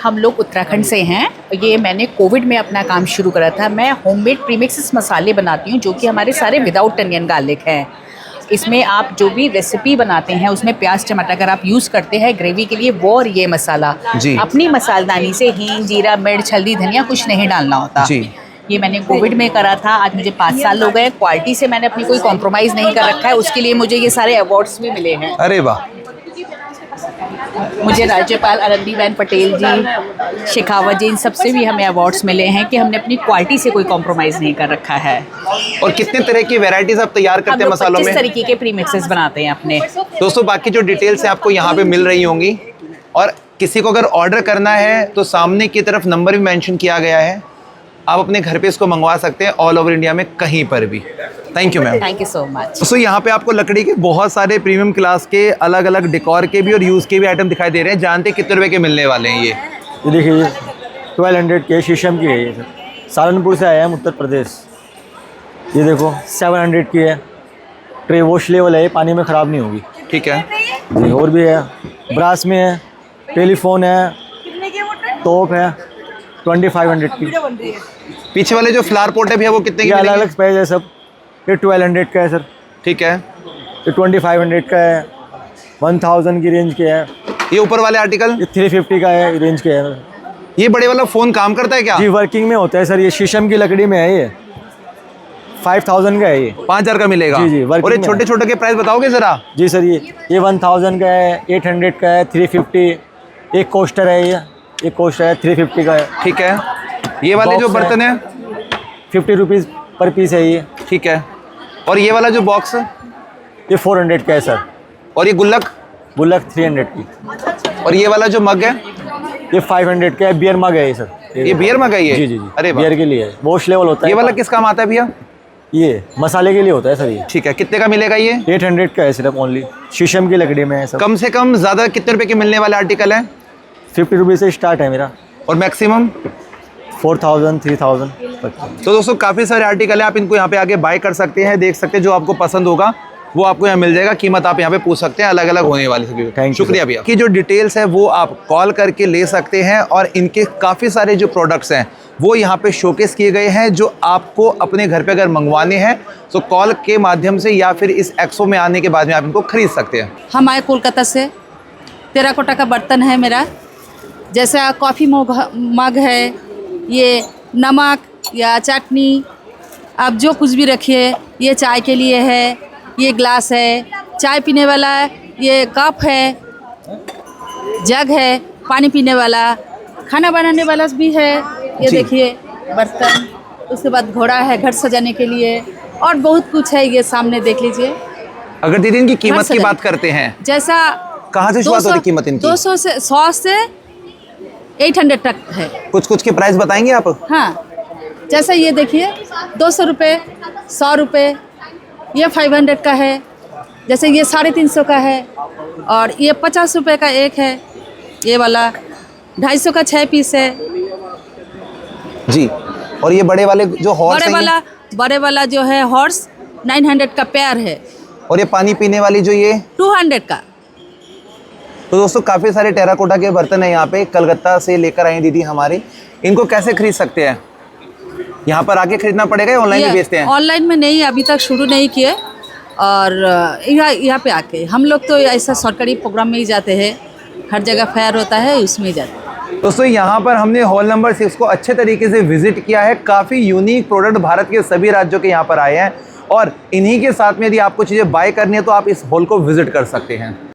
हम लोग उत्तराखंड से हैं। ये मैंने कोविड में अपना काम शुरू करा था। मैं होममेड प्रीमिक्सेस मसाले बनाती हूँ जो कि हमारे सारे विदाउट अनियन गार्लिक हैं। इसमें आप जो भी रेसिपी बनाते हैं उसमें प्याज टमाटर अगर आप यूज़ करते हैं ग्रेवी के लिए वो और ये मसाला जी। अपनी मसालदानी से हींग जीरा मिर्च हल्दी धनिया कुछ नहीं डालना होता जी। ये मैंने कोविड में करा था। आज मुझे 5 साल हो गए। क्वालिटी से मैंने अपनी कोई कॉम्प्रोमाइज़ नहीं कर रखा है। उसके लिए मुझे ये सारे अवार्ड्स भी मिले हैं। अरे वाह। मुझे राज्यपाल आनंदीबेन पटेल जी शेखावत जी इन सबसे भी हमें अवार्ड्स मिले हैं कि हमने अपनी क्वालिटी से कोई कॉम्प्रोमाइज़ नहीं कर रखा है। और कितने तरह की वैरायटीज आप तैयार करते हैं मसालों में? 25 तरीके के प्रीमिक्सेस बनाते हैं अपने। दोस्तों बाकी जो डिटेल्स हैं आपको यहाँ पे मिल रही होंगी और किसी को अगर ऑर्डर करना है तो सामने की तरफ नंबर भी मेंशन किया गया है। आप अपने घर पे इसको मंगवा सकते हैं ऑल ओवर इंडिया में कहीं पर भी। Thank you ma'am. Thank you so much. दोस्तों यहाँ पे आपको लकड़ी के बहुत सारे प्रीमियम क्लास के अलग अलग डेकोर के भी और यूज़ के भी आइटम दिखाई दे रहे हैं। जानते हैं कितने रुपए के मिलने वाले हैं ये देखिए ये 1200 के शीशम की है ये सर। सहारनपुर से आया है उत्तर प्रदेश। ये देखो 700 की है। ट्रे वॉश लेवल है, पानी में ख़राब नहीं होगी। ठीक है जी। और भी है ब्रास में है, टेलीफोन है, टॉप है 2500 की। पीछे वाले जो फ्लावर पोट है भैया वो कितने की अलग अलग प्राइस है सब। ये 1200 का है सर। ठीक है। ये 2500 का है, 1000 की रेंज के है। ये ऊपर वाले आर्टिकल ये 350 का है रेंज के है। ये बड़े वाला फ़ोन काम करता है क्या? जी वर्किंग में होता है सर। ये शीशम की लकड़ी में है। ये 5000 का है। ये 5000 का मिलेगा। जी जी। और ये छोटे छोटे के प्राइस बताओगे ज़रा? जी सर ये 1000 का है, 800 का है, 350। एक कोस्टर है ये कोस्टर है 350 का है। ठीक है। ये वाले जो बर्तन है 50 रुपीज़ पर पीस है ये। ठीक है। और ये वाला जो बॉक्स ये 400 का है सर। और ये गुल्लक 300 की। और ये वाला जो मग है ये 500 का है। बियर मग है ये सर। ये बियर मग है ये? जी जी जी। अरे बियर के लिए वॉश लेवल होता है। ये वाला किस काम आता है भैया? ये मसाले के लिए होता है सर ये। ठीक है। कितने का मिलेगा ये? 800 का है सिर्फ ओनली। शीशम की लकड़ी में है सर। कम से कम ज़्यादा कितने रुपए के मिलने वाले आर्टिकल है? 50 रुपीज़ से स्टार्ट है मेरा। और मैक्सिमम 4000 3000 तक। तो दोस्तों काफ़ी सारे आर्टिकल है, आप इनको यहाँ पे आके बाय कर सकते हैं, देख सकते हैं जो आपको पसंद होगा वो आपको यहाँ मिल जाएगा। कीमत आप यहाँ पे पूछ सकते हैं, अलग अलग होने वाली है। शुक्रिया भैया। की जो डिटेल्स है वो आप कॉल करके ले सकते हैं और इनके काफ़ी सारे जो प्रोडक्ट्स हैं वो यहाँ पे शोकेस किए गए हैं जो आपको अपने घर पे अगर मंगवाने हैं तो कॉल के माध्यम से या फिर इस एक्सपो में आने के बाद में आप इनको खरीद सकते हैं। हम आए कोलकाता से। टेराकोटा का बर्तन है मेरा। जैसा कॉफ़ी मग है, ये नमक या चटनी आप जो कुछ भी रखिए। ये चाय के लिए है, ये ग्लास है, चाय पीने वाला ये कप है, जग है, पानी पीने वाला, खाना बनाने वाला भी है। ये देखिए बर्तन। उसके बाद घोड़ा है घर सजाने के लिए और बहुत कुछ है। ये सामने देख लीजिए। अगर दीदी इनकी कीमत की बात करते हैं जैसा कहाँ से शुरुआत होती है कीमत इनकी? 200 से 100 से 800 तक है। कुछ के प्राइस बताएंगे आप? हाँ जैसा ये देखिए 200 रुपये, 100 रुपये, ये 500 का है। जैसे ये 350 का है और ये 50 रुपये का एक है। ये वाला 250 का 6 पीस है जी। और ये बड़े वाले जो हॉर्स बड़े वाला जो है हॉर्स 900 का पेयर है। और ये पानी पीने वाली जो ये 200 का। तो दोस्तों काफ़ी सारे टेराकोटा के बर्तन हैं यहाँ पे, कलकत्ता से लेकर आई दीदी हमारी। इनको कैसे खरीद सकते हैं? यहाँ पर आके खरीदना पड़ेगा या ऑनलाइन भी बेचते हैं? ऑनलाइन में नहीं, अभी तक शुरू नहीं किए। और यहाँ पे आके हम लोग तो ऐसा सरकारी प्रोग्राम में ही जाते हैं। हर जगह फेयर होता है उसमें ही जाते हैं। दोस्तों यहाँ पर हमने हॉल नंबर 6 को अच्छे तरीके से विजिट किया है। काफ़ी यूनिक प्रोडक्ट भारत के सभी राज्यों के यहाँ पर आए हैं और इन्हीं के साथ में यदि आपको चीज़ें बाय करनी है तो आप इस हॉल को विजिट कर सकते हैं।